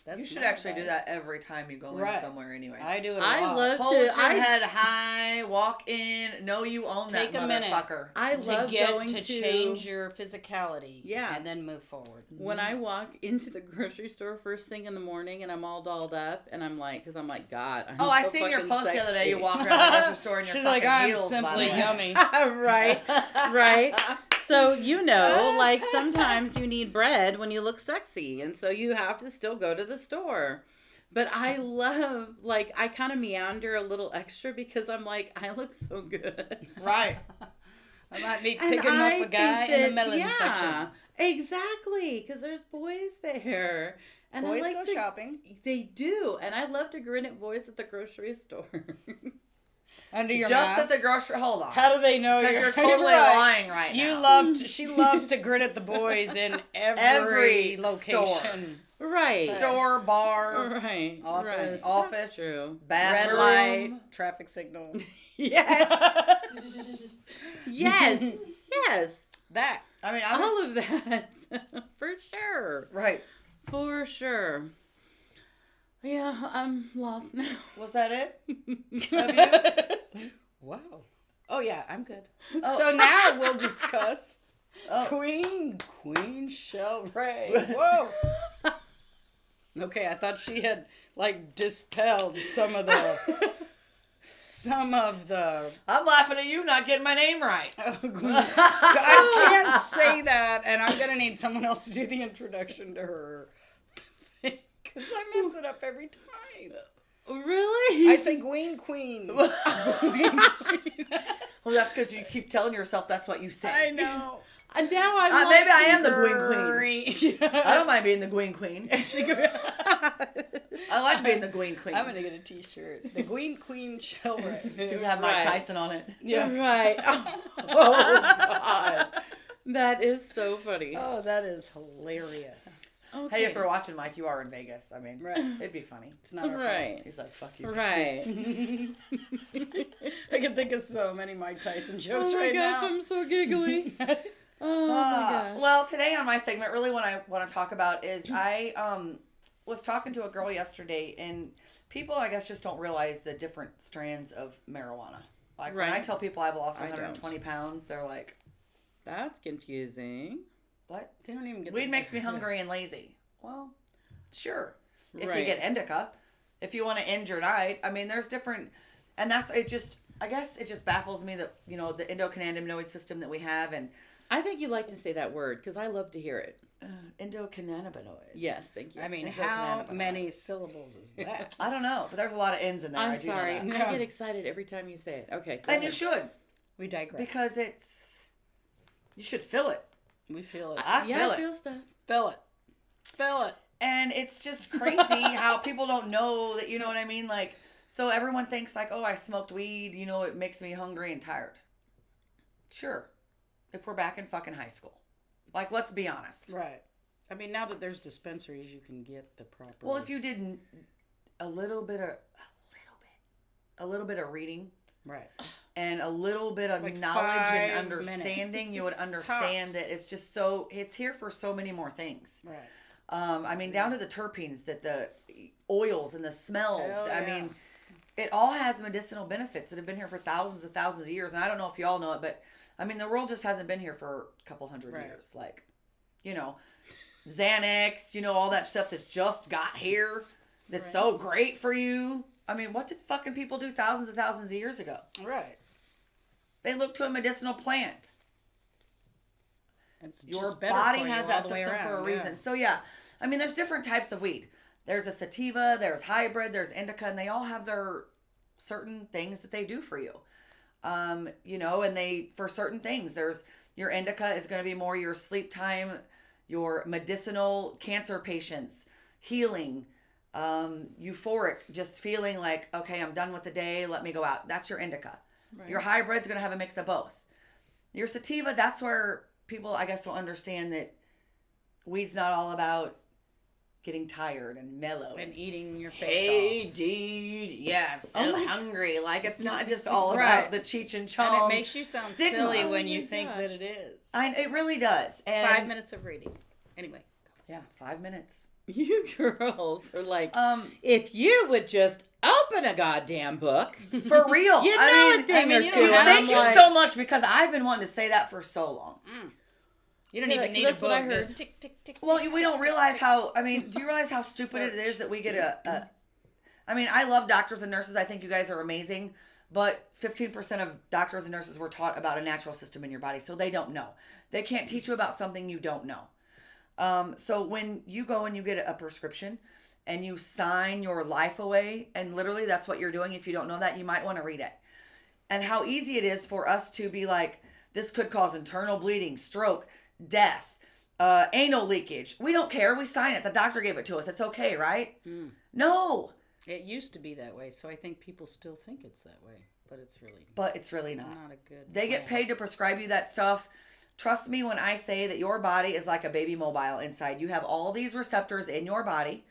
That's You should my actually do advice. that every time you go Right. in somewhere anyway. I do it a I lot. love Hold to. your head high, walk in, know you own Take that a minute. motherfucker. I to love get going to change your physicality, Yeah. and then move forward. When I walk into the grocery store first thing in the morning and I'm all dolled up and I'm like, because I'm like, God. I'm I so seen your fucking post the other day. You sexy. walk around the grocery store in your She's fucking like, I'm heels, by simply the way. yummy. right. So, like sometimes you need bread when you look sexy. And so you have to still go to the store. But I love, like, I kind of meander a little extra because I'm like, I look so good. Right. I might be And picking I up a think guy in the that- melon yeah, section. Exactly, because there's boys there. And Boys I like go shopping. They do. And I love to grin at boys at the grocery store. Under your Just mask. at the grocery. Hold on. How do they know Because you're you're totally right. lying right You now. love. She loves to grin at the boys in every Store. location. Right. Store, bar, Right. Office. Right. office, That's true. Red bathroom. light, traffic signal. Yes. Yes. Yes. That. I mean, I was All of that. For sure. right. For sure. Yeah, I'm lost now. Was that it? Have you? Wow. Oh yeah, I'm good. Oh. So now we'll discuss Oh. Queen ShellRay. Whoa. Okay, I thought she had like dispelled some of the. I'm laughing at you not getting my name right. I can't say that, and I'm gonna need someone else to do the introduction to her. Because I mess it up every time. Really? I say Queen. Well, that's because you keep telling yourself that's what you say. I know. And now I'm Maybe I am the Queen. I don't mind being the Queen. I like being the Queen. I'm gonna get a T-shirt. The Queen ShellRay. You have Mike Right. Tyson on it. Yeah. Right. Oh, God. That is so funny. Oh, that is hilarious. Okay. Hey, if you're watching, Mike, you are in Vegas. I mean, Right. it'd be funny. It's not our Right. He's like, fuck you. Right. bitches. I can think of so many Mike Tyson jokes Oh my right gosh, now. I'm so giggly. Oh my gosh. Well, today on my segment, really what I want to talk about is I was talking to a girl yesterday, and people, I guess, just don't realize the different strands of marijuana. Like, when I Right. tell people I've lost I 120 pounds, they're like, That's confusing. what? They don't even get Weed the- makes me hungry and lazy. Well, sure. If you Right. get indica, if you want to end your night, I mean, there's different, and that's, it just, I guess it just baffles me that, you know, the endocannabinoid system that we have, and I think you like to say that word because I love to hear it. endocannabinoid. Yes, thank you. I mean, It's how okay. many syllables is that? I don't know, but there's a lot of N's in there. I I'm do know sorry. that. Yeah. I get excited every time you say it. Okay. go And you ahead. should, We digress. because you should feel it. We feel it. I Yeah, feel I it. feel stuff. Feel it. Feel it. And it's just crazy how people don't know that, you know what I mean? Like, so everyone thinks like, oh, I smoked weed, you know, it makes me hungry and tired. Sure. If we're back in fucking high school. Like, let's be honest. Right. I mean, now that there's dispensaries, you can get the proper. Well, if you did a little bit of reading right. and a little bit of Like knowledge 5 and understanding, minutes. you would understand Tops. that it's just so, it's here for so many more things. Right. I mean, down to the terpenes, that the oils and the smell. Hell I yeah. mean, it all has medicinal benefits that have been here for thousands and thousands of years. And I don't know if y'all know it, but I mean, the world just hasn't been here for a couple hundred Right. years. Like, you know, Xanax, you know, all that stuff that's just got here that's so great for you. I mean, what did fucking people do thousands and thousands of years ago? Right. They looked to a medicinal plant. It's Your just better body for you has all that the way system for a around, reason. yeah. So yeah, I mean, there's different types of weed. There's a sativa, there's hybrid, there's indica, and they all have their certain things that they do for you. You know, and they, for certain things, there's your indica is going to be more your sleep time, your medicinal cancer patients, healing, euphoric, just feeling like, okay, I'm done with the day, let me go out. That's your indica. Right. Your hybrid's going to have a mix of both. Your sativa, that's where people, I guess, don't understand that weed's not all about getting tired and mellow. And eating your face Hey, off. dude, yeah, I'm so Oh my- hungry. Like, it's not just all Right. about the Cheech and Chong. And it makes you sound stigma. silly Oh when my you think gosh. that it is. It really does. And 5 minutes of reading. Anyway. Yeah, 5 minutes. You girls are like, Um, if you would just open a goddamn book. for real. You know I a mean, thing or you two. don't have thank I'm you like, so much, because I've been wanting to say that for so long. You don't Yeah, even like, need a that's what I book. heard. Just tick, tick, tick. Well, tick, we tick, don't tick, realize tick. how, I mean, do you realize how stupid it is that we get I mean, I love doctors and nurses. I think you guys are amazing. But 15% of doctors and nurses were taught about a natural system in your body. So they don't know. They can't teach you about something you don't know. So when you go and you get a prescription and you sign your life away, and literally that's what you're doing. If you don't know that, you might want to read it. And how easy it is for us to be like, This could cause internal bleeding, stroke, death, anal leakage. We don't care. We sign it. The doctor gave it to us. It's okay, right? No. It used to be that way, so I think people still think it's that way, but it's really not. Not a good. They get paid to prescribe you that stuff. Trust me when I say that your body is like a baby mobile inside. You have all these receptors in your body,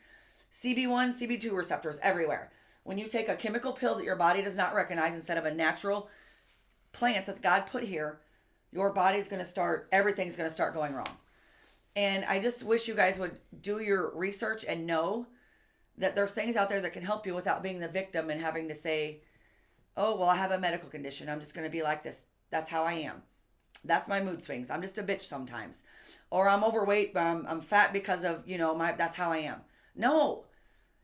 CB1, CB2 receptors everywhere. When you take a chemical pill that your body does not recognize instead of a natural plant that God put here, your body's going to start, everything's going to start going wrong. And I just wish you guys would do your research and know that there's things out there that can help you without being the victim and having to say, oh, well, I have a medical condition. I'm just going to be like this. That's how I am. That's my mood swings. I'm just a bitch sometimes. Or I'm overweight, but I'm fat because of, that's how I am. No.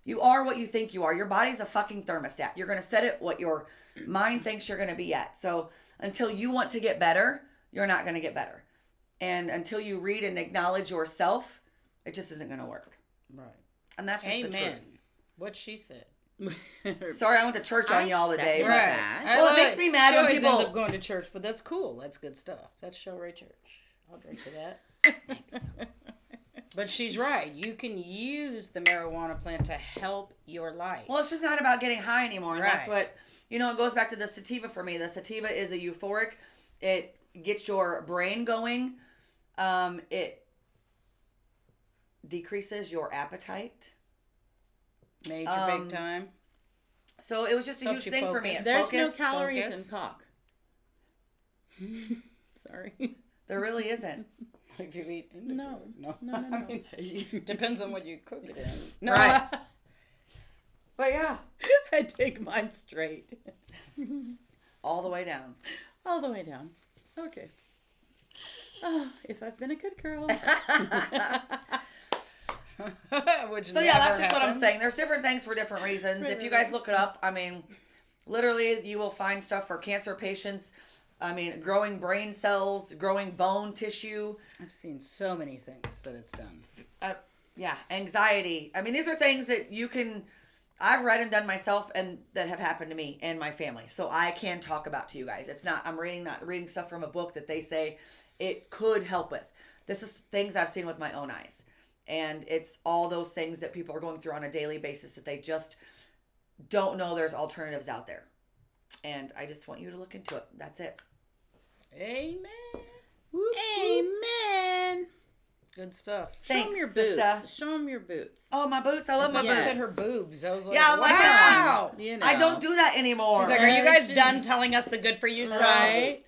You are what you think you are. Your body's a fucking thermostat. You're going to set it what your mind thinks you're going to be at. So until you want to get better, you're not going to get better. And until you read and acknowledge yourself, it just isn't going to work. Right. And that's just the truth. What she said. Sorry, I went to church on y'all today. Right. Well, it makes me mad when people ends up going to church, but that's cool. That's good stuff. That's ShellRay Church. I'll drink to that. Thanks. But she's right. You can use the marijuana plant to help your life. Well, it's just not about getting high anymore. And right. That's what, it goes back to the sativa for me. The sativa is a euphoric. It gets your brain going. It decreases your appetite. Major big time. So it was just a huge thing for me. There's no calories in cock. Sorry. There really isn't. If you eat No. I mean, depends on what you cook it in. No. Right. But yeah. I take mine straight. All the way down. All the way down. Okay. Oh, if I've been a good girl. So yeah, that's just what I'm saying. There's different things for different reasons. If you guys look it up, I mean, literally you will find stuff for cancer patients. I mean, growing brain cells, growing bone tissue. I've seen so many things that it's done. Yeah, anxiety. I mean, these are things that I've read and done myself and that have happened to me and my family. So I can talk about to you guys. It's not, I'm not reading stuff from a book that they say it could help with. This is things I've seen with my own eyes. And it's all those things that people are going through on a daily basis that they just don't know there's alternatives out there. And I just want you to look into it. That's it. Amen. Whoop, Amen. Good stuff. Thanks, Show them your sister. boots. Show them your boots. Oh, my boots. I love my You boots. said her boobs. I was like, Yeah, I'm like, wow. I don't do that anymore. She's like, are you guys done telling us the good for you stuff? Right?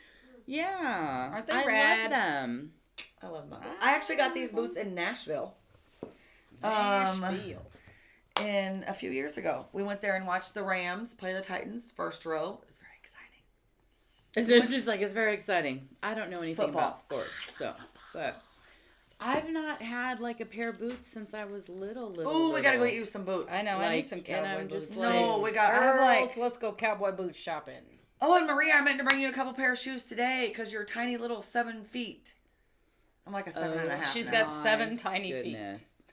Yeah. Aren't they I rad? love them. I love my boots. I actually got these boots in Nashville. In a few years ago. We went there and watched the Rams play the Titans, first row. It was very exciting. She's like, it's very exciting. I don't know anything about sports, but I've not had like a pair of boots since I was little. Ooh, we gotta go get you some boots. I know, I need some cowboy boots. No, we got. Girls, let's go cowboy boots shopping. Oh, and Maria, I meant to bring you a couple pair of shoes today because you're tiny little 7 feet. I'm like a 7.5. She's now. got 7 tiny feet.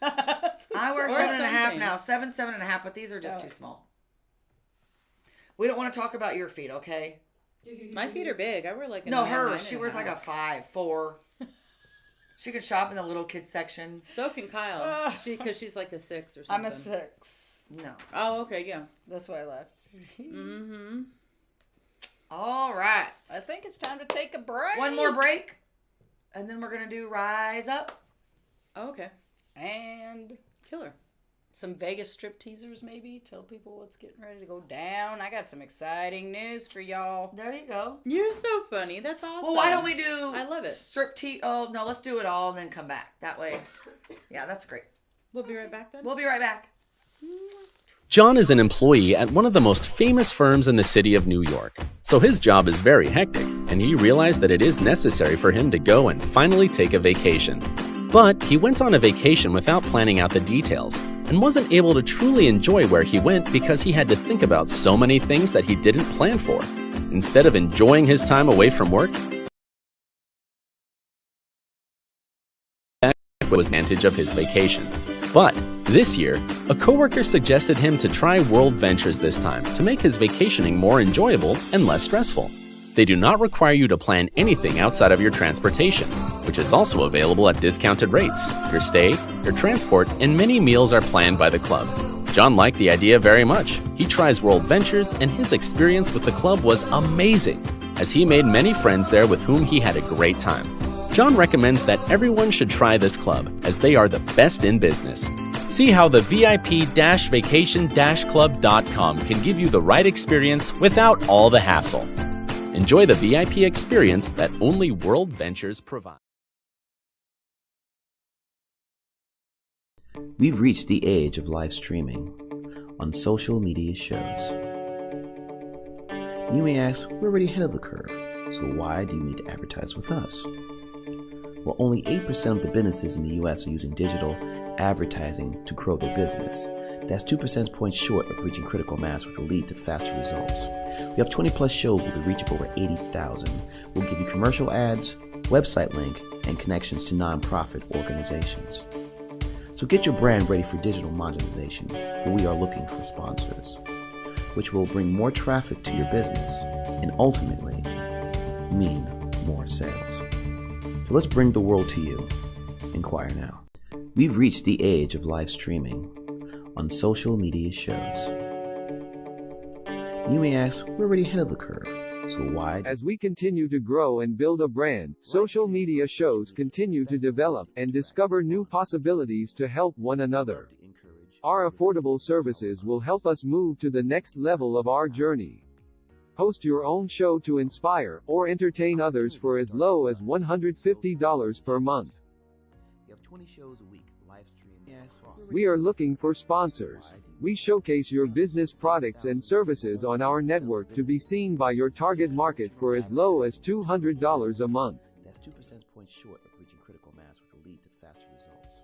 I wear 7.5 now. 7.5, but these are just too small. We don't want to talk about your feet, okay? My feet are big. I wear like a hers. She wears like a 5, 4. She can shop in the little kids section. So can Kyle. Because she's like a 6 or something. I'm a 6. No. Oh, okay, yeah. That's why I laughed. Mm-hmm. All right. I think it's time to take a break. One more break, and then we're gonna do Rise Up. Oh, okay. And Killer. some Vegas strip teasers, maybe. Tell people what's getting ready to go down. I got some exciting news for y'all. There you go. You're so funny. That's awesome. Well, why don't we do? I love it. Strip tease. Oh no, let's do it all and then come back. That way. Yeah, that's great. We'll be right back then. We'll be right back. John is an employee at one of the most famous firms in the city of New York, so his job is very hectic, and he realized that it is necessary for him to go and finally take a vacation. But he went on a vacation without planning out the details, and wasn't able to truly enjoy where he went because he had to think about so many things that he didn't plan for. Instead of enjoying his time away from work, he was advantage of his vacation. But this year, a coworker suggested him to try World Ventures this time to make his vacationing more enjoyable and less stressful. They do not require you to plan anything outside of your transportation, which is also available at discounted rates. Your stay, your transport, and many meals are planned by the club. John liked the idea very much. He tries World Ventures, and his experience with the club was amazing, as he made many friends there with whom he had a great time. John recommends that everyone should try this club, as they are the best in business. See how the VIP-vacation-club.com can give you the right experience without all the hassle. Enjoy the VIP experience that only World Ventures provide. We've reached the age of live streaming on social media shows. You may ask, we're already ahead of the curve, so why do you need to advertise with us? Well, only 8% of the businesses in the US are using digital advertising to grow their business. That's 2 percentage points short of reaching critical mass, which will lead to faster results. We have 20 plus shows with a reach of over 80,000. We'll give you commercial ads, website link, and connections to nonprofit organizations. So get your brand ready for digital monetization, for we are looking for sponsors, which will bring more traffic to your business and ultimately mean more sales. So let's bring the world to you. Inquire now. We've reached the age of live streaming on social media shows. You may ask, we're already ahead of the curve, so why? As we continue to grow and build a brand, social media shows continue to develop and discover new possibilities to help one another. Our affordable services will help us move to the next level of our journey. Host your own show to inspire or entertain others for as low as $150 per month. We have 20 shows a week, live stream. We are looking for sponsors. We showcase your business products and services on our network to be seen by your target market for as low as $200 a month. That's 2 percentage points short of reaching critical mass, which will lead to faster results.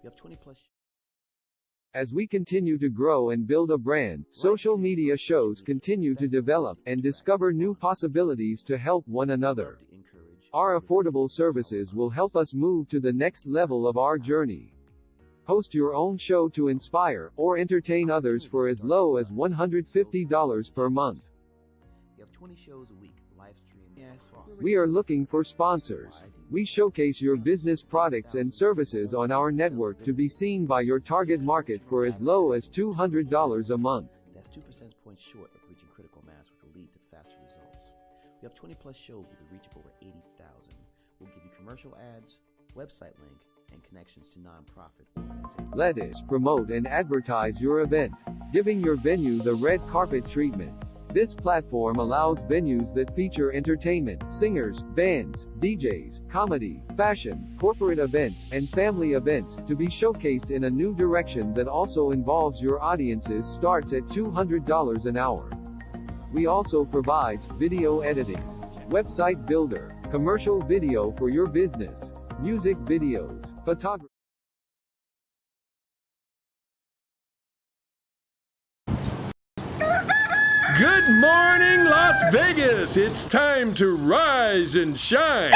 We have 20 plus. As we continue to grow and build a brand, social media shows continue to develop and discover new possibilities to help one another. Our affordable services will help us move to the next level of our journey. Host your own show to inspire or entertain others for as low as $150 per month. We have 20 shows a week, live stream. We are looking for sponsors. We showcase your business products and services on our network to be seen by your target market for as low as $200 a month. That's 2 percentage points short of reaching critical mass, which will lead to faster results. We have 20 plus shows with a reach of over 80,000. We'll give you commercial ads, website link, and connections to nonprofit organizations. Let us promote and advertise your event, giving your venue the red carpet treatment. This platform allows venues that feature entertainment, singers, bands, DJs, comedy, fashion, corporate events, and family events to be showcased in a new direction that also involves your audiences starts at $200 an hour. We also provides video editing, website builder, commercial video for your business, music videos, photography. Good morning, Las Vegas. It's time to rise and shine.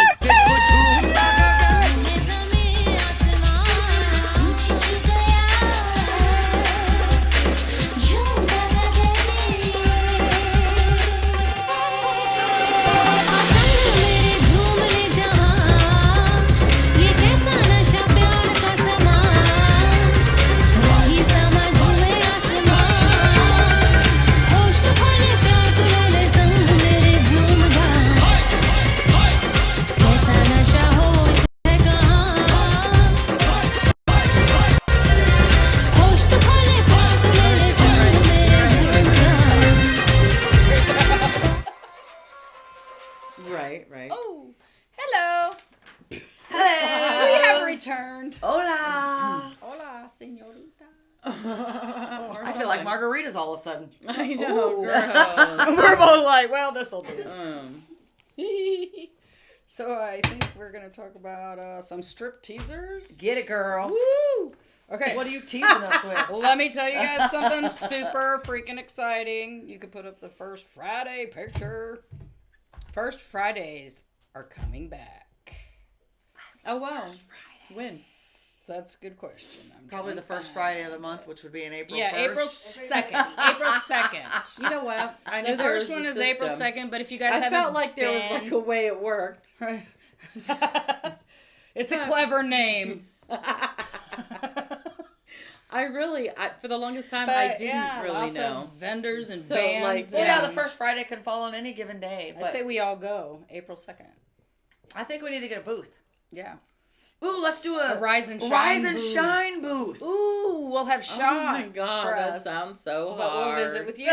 Right. Oh, hello. Hello. We have returned. Hola. Hola, señorita. I feel like margaritas all of a sudden. I know, girl. We're both like, well, this'll do. So I think we're going to talk about some strip teasers. Get it, girl. Woo! Okay. What are you teasing us with? Let me tell you guys something super freaking exciting. You can put up the First Friday picture. First Fridays are coming back. Oh, wow. When? That's a good question. I'm Probably trying the to first find Friday of the month, which would be in April 1st. Yeah, April 2nd. April 2nd. You know what? I knew The there first was one a is April system. 2nd, but if you guys I haven't felt like there was like a way it worked. It's a clever name. For the longest time, But, I didn't yeah, really lots know. of vendors and So, bands. like, Well, yeah, Yeah. the first Friday can fall on any given day. I But say we all go April 2nd. I think we need to get a booth. Yeah. Ooh, let's do a Rise and Shine Rise and booth. Shine booth. Ooh, we'll have shots Oh my god, for that us. sounds so But hard. we'll visit with you.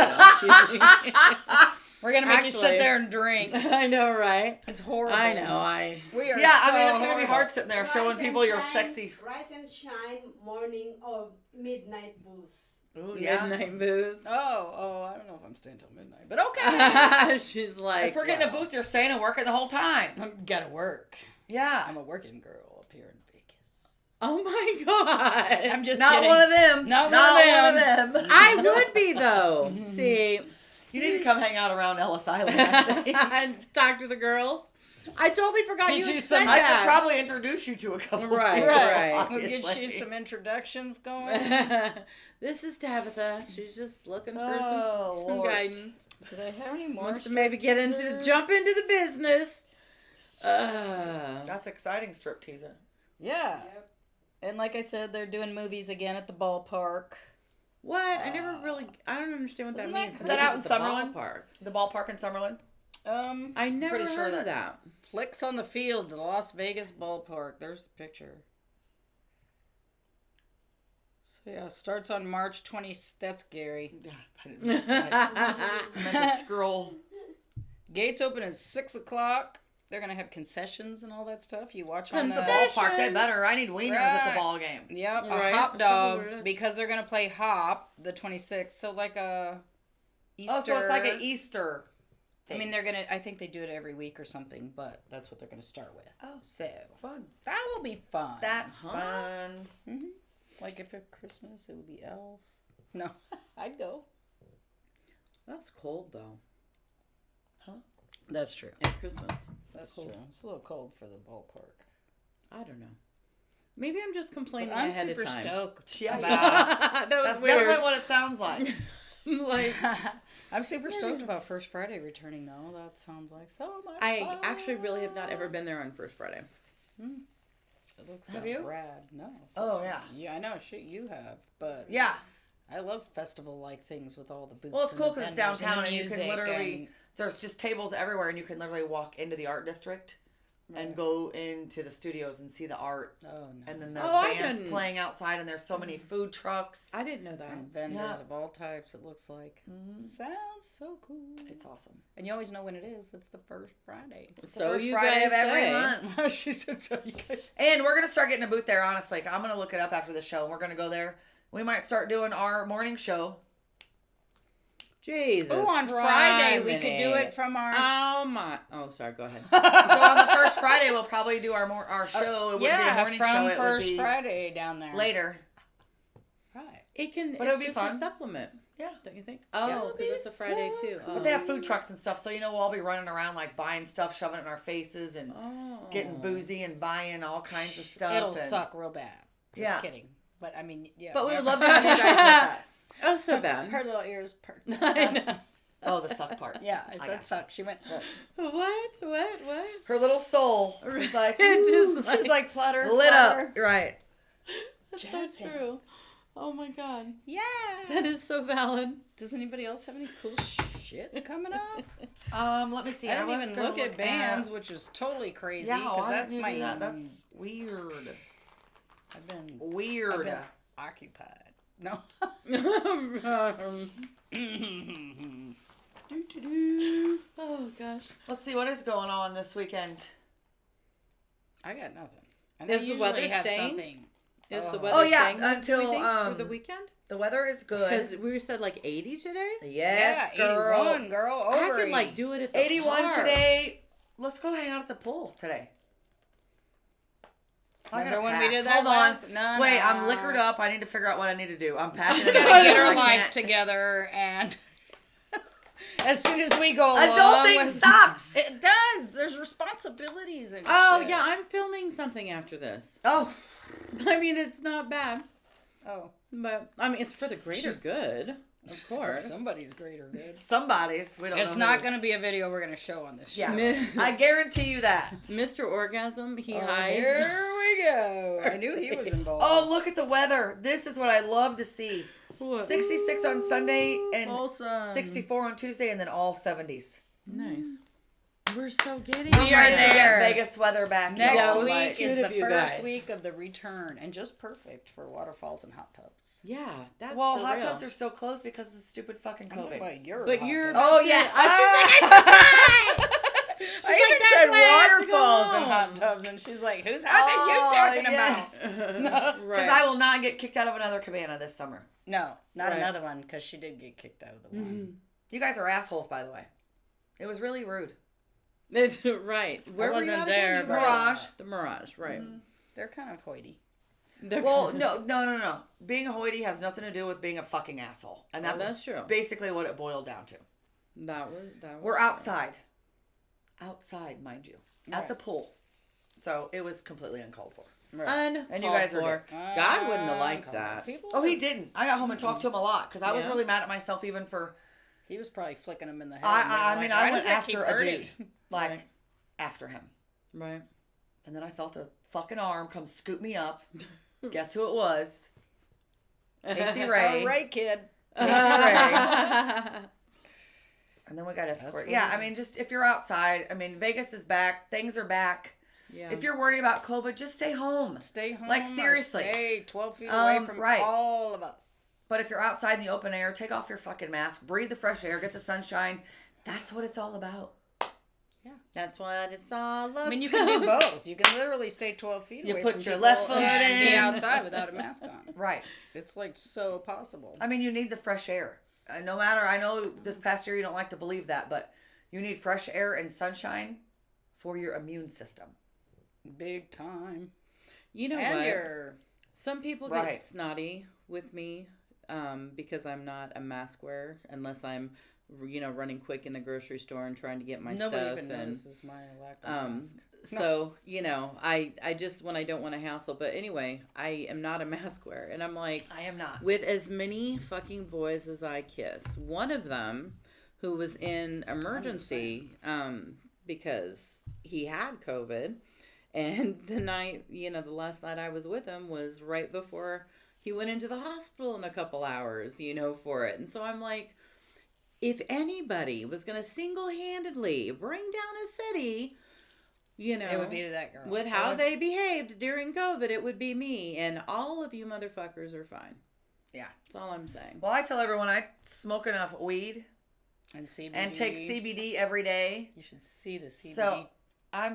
We're gonna make you sit Actually- there and drink. I know, right? It's horrible. I know. We are. Yeah, I so mean, it's going to be horrible. hard sitting there showing people your sexy... Rise and Shine morning or midnight booze. Ooh, yeah. Midnight booze. Oh, I don't know if I'm staying till midnight, but okay. She's like, If we're getting a booth, you're staying and working the whole time. I'm gotta work. Yeah. I'm a working girl up here in Vegas. oh my god. I'm just Not kidding. one of them. Not Not one of them. I would be though. See, You need to come hang out around Ellis Island. I think. and talk to the girls. I totally forgot Get you you had some- said I that. could probably introduce you to a couple. Right, people, right. We'll get obviously. you some introductions going. This is Tabatha. She's just looking for Oh, some Lord. guidance. Did I have any more? Wants to maybe get into jump into the business. That's exciting, strip teaser. Yeah. And like I said, they're doing movies again at the ballpark. What? I don't understand what that Isn't that means. Is that out in Movies at the Summerlin? ballpark. The ballpark in Summerlin? I never Pretty heard sure of that. Flicks on the Field, the Las Vegas ballpark. There's the picture. So yeah, starts on March 20th. That's Gary. Yeah, I didn't mean to say it. I meant to scroll. Gates open at 6 o'clock. They're gonna have concessions and all that stuff. You watch on The the ballpark, they better. I need wieners at the Right. ball game. Yep, a Right. hop That's dog probably what it is. because they're gonna play hop the 26th. So like a Easter. Oh, so it's like an Easter thing. I mean, I think they do it every week or something, but that's what they're gonna start with. Oh, So fun. that will be fun. That's fun. Like if it's Christmas, it would be Elf. No, I'd go. That's cold though. That's true. At Christmas. That's true. It's a little cold for the ballpark. I don't know. Maybe I'm just complaining But I'm ahead super of time. stoked Yeah, about. That was That's weird. definitely what it sounds like. Like, I'm super stoked about First Friday returning though. That sounds like so much I fun. actually really have not ever been there on First Friday. It looks Have so you? rad. No. Oh, yeah. Yeah, I know. Shit, you have, but Yeah. I love festival-like things with all the booths. Well, it's and cool the because it's vendors downtown the and you can music literally, there's just tables everywhere and you can literally walk into the art district and go into the studios and see the art. Oh, no. And then there's I bands didn't. playing outside and there's so many food trucks. I didn't know that. And vendors Yeah. of all types, it looks like. Sounds so cool. It's awesome. And you always know when it is. It's the first Friday. So First you Friday guys of every say. month. She said so, you guys. And we're going to start getting a booth there, honestly. I'm going to look it up after the show and we're going to go there. We might start doing our morning show. Jesus. Oh, on Friday we could do it from our. Oh my. Oh, sorry. Go ahead. So on the first Friday, we'll probably do our show. It wouldn't be a morning from show. It would First be Friday down there. later. Right. It can. But it's it'll be just fun. a supplement. Yeah. Don't you think? Oh, because it's a Friday too. But they have food trucks and stuff, so we'll all be running around like buying stuff, shoving it in our faces, and getting boozy and buying all kinds of stuff. It'll and, suck real bad. Just Yeah. kidding. But I mean, yeah. But we would love to have you guys with us. Oh, so bad. Her little ears perked. I know. Oh, the suck part. Yeah, I I said gotcha. suck. She went. What? Her little soul was like, It just She's like flutter, lit flutter. up. Right. That's Jazz so true. Oh my god. Yeah. That is so valid. Does anybody else have any cool shit coming up? Let me see. I don't was even gonna look at bands, which is totally crazy. Yeah, because why that's didn't you my. do that? That's weird. I've been Weird. occupied. No. Oh gosh. Let's see what is going on this weekend. I got nothing. I know Is the usually weather have staying? something. Is the Oh. weather Oh, yeah, staying up, do we until, think, for um, the weekend? The weather is Because good. we said like 80 today. Yes, yeah, girl. 81, girl. I Over could like 80. do it at the 81 park. today. Let's go hang out at the pool today. I Remember gotta when we pack. did that Hold last? on. No, Wait, no. I'm liquored up. I need to figure out what I need to do. I'm packing. She's it gotta up. get her I life can't- together and As soon as we go along. Adulting sucks. It does. There's responsibilities and Oh, shit. yeah, I'm filming something after this. Oh. I mean, it's not bad. Oh. But, I mean, it's for the greater good. Of course. Somebody's great or good. Somebody's. We don't know. It's not going to be a video we're going to show on this show. Yeah. I guarantee you that. Mr. Orgasm, he hides. Here we go. I knew he was involved. Oh, look at the weather. This is what I love to see. What? 66 on Sunday and Awesome. 64 on Tuesday and then all 70s. Nice. We're so giddy. We are there. Vegas weather back. Next y'all. week is Good the of you first guys. week of the return, and just perfect for waterfalls and hot tubs. Yeah, that's Well, for hot real. tubs are still closed because of the stupid fucking I'm talking COVID. about your But hot you're- tub. Oh, yes. I even "That's said why I have to go waterfalls and home." hot tubs, and she's like, "Whose house are you talking about?" No, Because I will not get kicked out of another cabana this summer. no, not Right. another one, because she did get kicked out of the one. You guys are assholes, by the way. It was really rude. Right. Where were you wasn't at there, again? but- Mirage. The Mirage, right. They're kind of hoity. Well, no. Being a hoity has nothing to do with being a fucking asshole. And that's true. basically what it boiled down to. That was We're outside. Outside, mind you. At Right. the pool. So it was completely uncalled for. And you guys are for. dicks. God wouldn't have liked that. People Oh, he didn't. I got home and talked to him a lot because I was Yeah. really mad at myself even for... He was probably flicking him in the head. I and mean, being I like, "Why went does that keep after a hurting?" dude. Like, Right. after him. Right. And then I felt a fucking arm come scoop me up. Guess who it was? Casey Ray. All right, kid. Casey Ray. And then we got escort. what Yeah, we I mean, just if you're outside, I mean, Vegas is back. Things are back. Yeah. If you're worried about COVID, just stay home. Stay home. Like, or seriously. Stay 12 feet away from right. all of us. But if you're outside in the open air, take off your fucking mask, breathe the fresh air, get the sunshine. That's what it's all about. That's what it's all about. I mean, you can do both. You can literally stay 12 feet You away put from your people left foot and be in. outside without a mask on. Right. It's like so possible. I mean, you need the fresh air. No matter, I know this past year you don't like to believe that, but you need fresh air and sunshine for your immune system. Big time. You know And what? your Some people Right. get snotty with me because I'm not a mask wearer unless I'm, running quick in the grocery store and trying to get my nobody stuff. even and notices my lack of mask. so, I just, when I don't want to hassle, but anyway, I am not a mask wearer. And I'm like, I am not. with as many fucking boys as I kiss, one of them who was in emergency because he had COVID, and the last night I was with him was right before he went into the hospital in a couple hours, for it. And so I'm like, if anybody was going to single-handedly bring down a city, it would be that girl. with how they behaved during COVID, it would be me. And all of you motherfuckers are fine. Yeah. That's all I'm saying. Well, I tell everyone I smoke enough weed And CBD. and take CBD every day. You should see the CBD. So I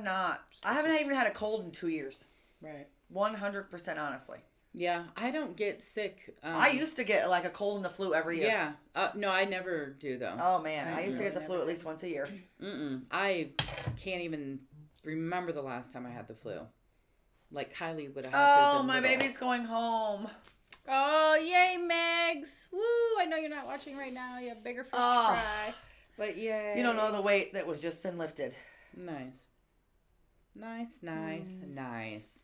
haven't even had a cold in 2 years. Right. 100% honestly. Yeah, I don't get sick. I used to get like a cold and the flu every year. Yeah. No, I never do, though. Oh, man. I used to get the flu at least once a year. I can't even remember the last time I had the flu. Like Kylie would have had to Oh, have been my little. baby's going home. Oh, yay, Megs. Woo. I know you're not watching right now. You have bigger fish to fry. But yay. You don't know the weight that was just been lifted. Nice.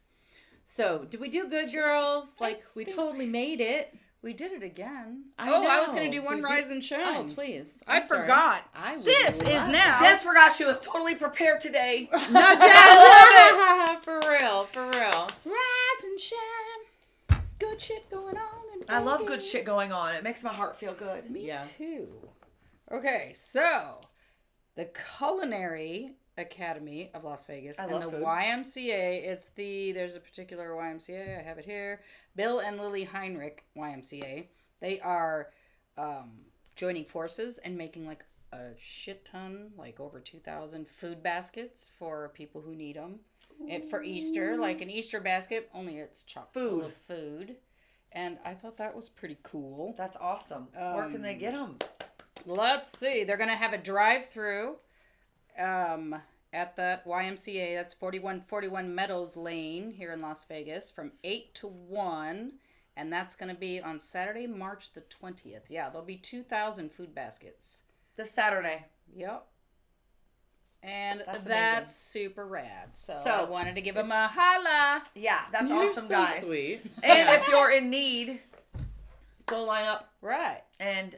So, did we do good, girls? Like, we totally made it. We did it again. I I was know. going to do one We rise did- and shine. Oh, please. I I'm sorry. forgot. I would This is love now. Des forgot she was totally prepared today. No, I love it. For real. Rise and shine. Good shit going on. I love good shit going on. It makes my heart feel good. Me Yeah. too. Okay, so the Culinary Academy of Las Vegas I and love the food. YMCA. There's a particular YMCA. I have it here. Bill and Lily Heinrich YMCA. They are joining forces and making like a shit ton, like over 2,000 food baskets for people who need them. For Easter, like an Easter basket, only it's chock full of food. And I thought that was pretty cool. That's awesome. Where can they get them? Let's see. They're going to have a drive-through at that YMCA. That's 4141 Meadows Lane here in Las Vegas from 8 to 1. And that's going to be on Saturday, March the 20th. Yeah, there'll be 2,000 food baskets This Saturday. Yep. And That's that's super rad. So So, I wanted to give them a holla. Yeah, that's You're awesome, so guys. sweet. And if you're in need, go line up. Right. And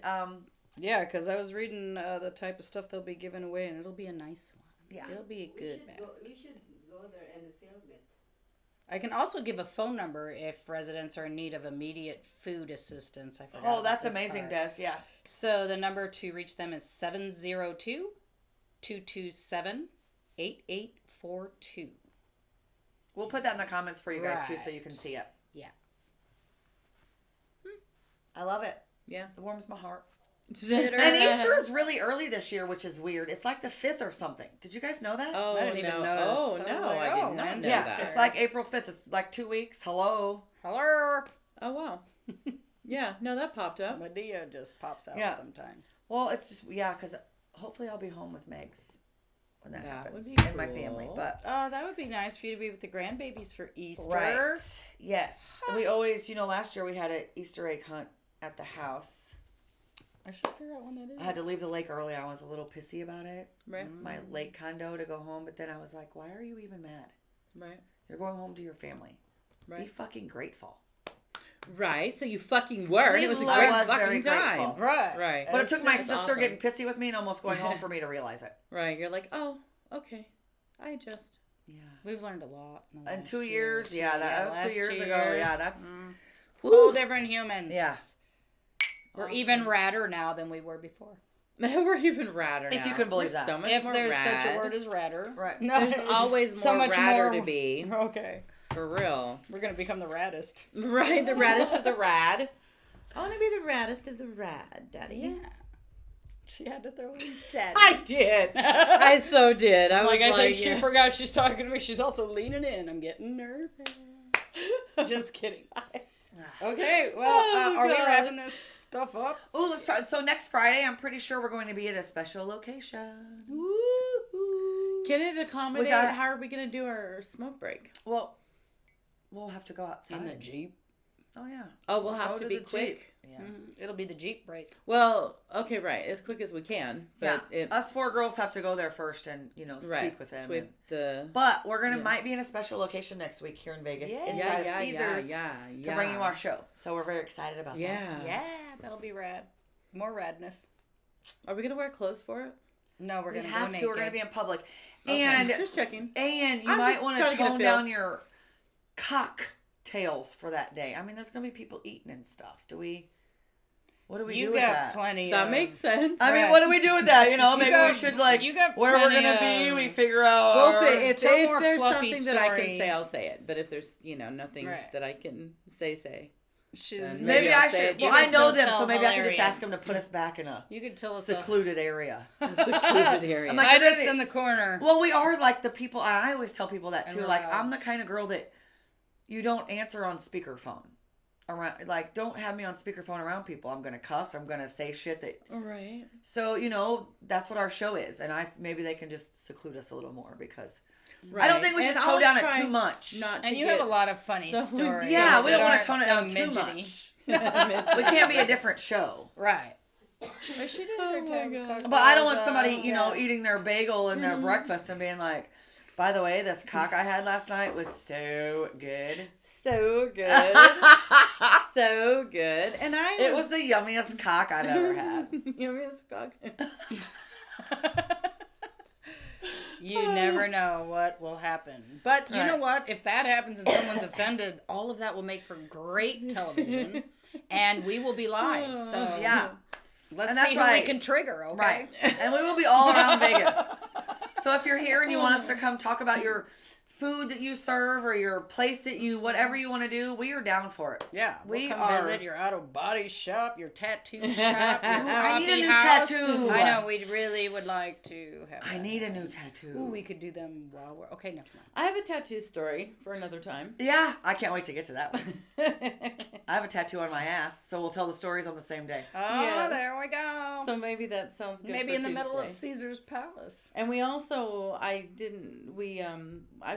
Yeah, because I was reading the type of stuff they'll be giving away, and it'll be a nice one. Yeah. It'll be a good basket. You should go there and film it. I can also give a phone number if residents are in need of immediate food assistance. I forgot. oh, that's about this amazing, part. Des. Yeah. So the number to reach them is 702-227-8842. We'll put that in the comments for you guys too, so Right. you can see it. Yeah. I love it. Yeah. It warms my heart. And And Easter is really early this year, which is weird. It's like the 5th or something. Did you guys know that? Oh, I didn't even no. notice. Oh, I was no. like, I oh, did not when's know yeah, that. it's like April 5th. It's like 2 weeks. Hello. Hello. Oh, wow. Yeah, no, that popped up. Medea just pops out Yeah. sometimes. Well, it's just, yeah, because hopefully I'll be home with Megs when that, That happens. would be And my family. cool. But, Oh, that would be nice for you to be with the grandbabies for Easter. right. Yes. And we always, last year we had an Easter egg hunt at the house. I should figure out when that is. I had to leave the lake early. I was a little pissy about it. Right. My lake condo to go home. But then I was like, why are you even mad? Right. You're going home to your family. Be Right. fucking grateful. Right. So you fucking were. And We it was a love- great I was very fucking time. grateful. Right. Right. But it took my That's sister awesome. getting pissy with me and almost going home for me to realize it. Right. You're like, oh, okay. I adjust. Yeah. We've learned a lot. In the In last 2 year. years, yeah, that was last 2 years 2 ago. Yeah, years. that's Whole different humans. Yeah. We're even radder now than we were before. We're even radder now. If you can believe We're that. So much If more there's rad. such a word as radder. right. No, There's always so more much radder more to be. Okay. For real. We're going to become the raddest. Right. The raddest of the rad. I want to be the raddest of the rad, Daddy. Yeah. She had to throw in daddy. I did. I so did. I was I like, think she forgot she's talking to me. She's also leaning in. I'm getting nervous. Just kidding. Okay, well, Oh, are we God. wrapping this stuff up? Oh, let's start. So next Friday, I'm pretty sure we're going to be at a special location. Can it accommodate? We got- How are we going to do our smoke break? Well, we'll have to go outside. In the Jeep. Oh yeah. Oh, we'll have Go to be the quick. Jeep. Yeah. It'll be the Jeep break. Well, okay, right. As quick as we can. But Yeah. Us 4 girls have to go there first and speak with them. With the But we're gonna might be in a special location next week here in Vegas, inside of Caesars, to bring you our show. So we're very excited about that. Yeah, that'll be rad. More radness. Are we gonna wear clothes for it? No, we're We gonna have go to. We're gonna naked. be in public, Okay. and Just checking. you I'm might just want trying to to get a tone feel. down your cocktails for that day. I mean, there's gonna be people eating and stuff. What do we You do with got that? plenty. That of, makes sense. I mean, Right. what do we do with that? Maybe got- we should you got where we're plenty gonna be. of- We figure out. Well, our- if Tell more there's fluffy something that I story. can say, I'll say it. But if there's nothing Right. that I can say. She's Then maybe I'll I say should. it. Well, You I can know still them, tell so maybe I can just ask hilarious. them to put us back in a You could tell us. secluded area. Secluded area. I'm like, Hide we're us gonna- in the corner. Well, we are like the people. I always tell people that And too. we're Like, loud. I'm the kind of girl that you don't answer on speakerphone around. Like, don't have me on speakerphone around people. I'm gonna cuss. I'm gonna say shit that. All right. So that's what our show is, and maybe they can just seclude us a little more because Right. I don't think we should And toe I'll down try it too much. Not And to you have get a lot of funny so- stories. Yeah, we that don't want aren't to tone it so down too midgety. much. We can't be a different show. Right. But she did her tag. But I don't want somebody, eating their bagel and their breakfast and being like, by the way, this cock I had last night was so good. So good. So good. And It was the yummiest cock I've ever had. Yummiest cock. You never know what will happen. But you know what? If that happens and someone's offended, all of that will make for great television. And we will be live. So Yeah. let's And that's see who why- we can trigger, okay? Right. And we will be all around Vegas. So if you're here and you want us to come talk about your food that you serve or your place that whatever you want to do, we are down for it. Yeah. We We'll come are- visit your auto body shop, your tattoo shop, your I need a coffee new house. tattoo. I know, we really would like to have I that. need a new tattoo. Ooh, we could do them while we're... Okay, never mind. I have a tattoo story for another time. Yeah, I can't wait to get to that one. I have a tattoo on my ass, so we'll tell the stories on the same day. Oh, Yes. there we go. So maybe that sounds good. Maybe for in the middle of Tuesday. Caesar's Palace. And we also, I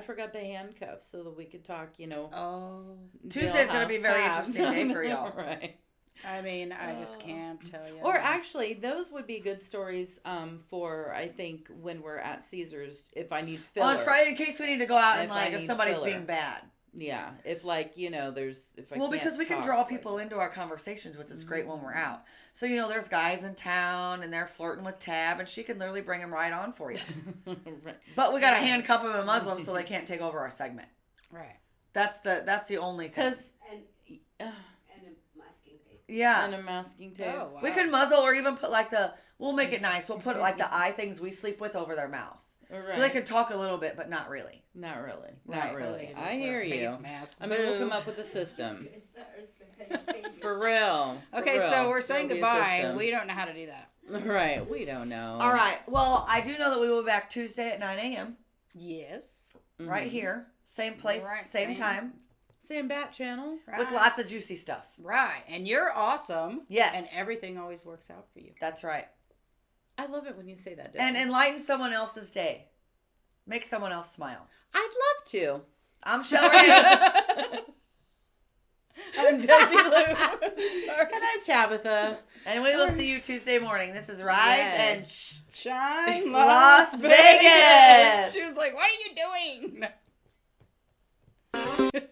forgot the handcuffs so that we could talk, Oh. Tuesday's going to jailhouse be a very time. interesting day for y'all. Right. I mean, I just can't tell you. Or actually, those would be good stories for, I think, when we're at Caesars, if I need filler. On Friday, in case we need to go out and, If I if need somebody's filler. being bad. Yeah, if there's, if I Well, can't because we can talk, draw people into our conversations, which is great when we're out. So, there's guys in town and they're flirting with Tab, and she can literally bring them right on for you. Right. But we got to handcuff them and muzzle them so they can't take over our segment. Right. That's the only thing. And a masking tape. Yeah. And a masking tape. Oh, wow. We could muzzle or even put we'll make it nice. We'll put the eye things we sleep with over their mouth. Right. So they can talk a little bit, but not really. Not really. Right. Not really. Just I wear a hear you. face mask. I mean, we'll come Boom. up with a system. For real. For Okay, real. so we're saying There'll be a goodbye. system. We don't know how to do that. Right. We don't know. All right. Well, I do know that we will be back Tuesday at 9 a.m. Yes. right here. Same place, Right, same same. time. Same bat channel. Right. With lots of juicy stuff. Right. And you're awesome. Yes. And everything always works out for you. That's right. I love it when you say that, Dezi. And enlighten someone else's day. Make someone else smile. I'd love to. I'm ShellRay. I'm Dezi Lou. And I'm Tabatha. And we will see you Tuesday morning. This is Rise and Shine Las Vegas. She was like, what are you doing?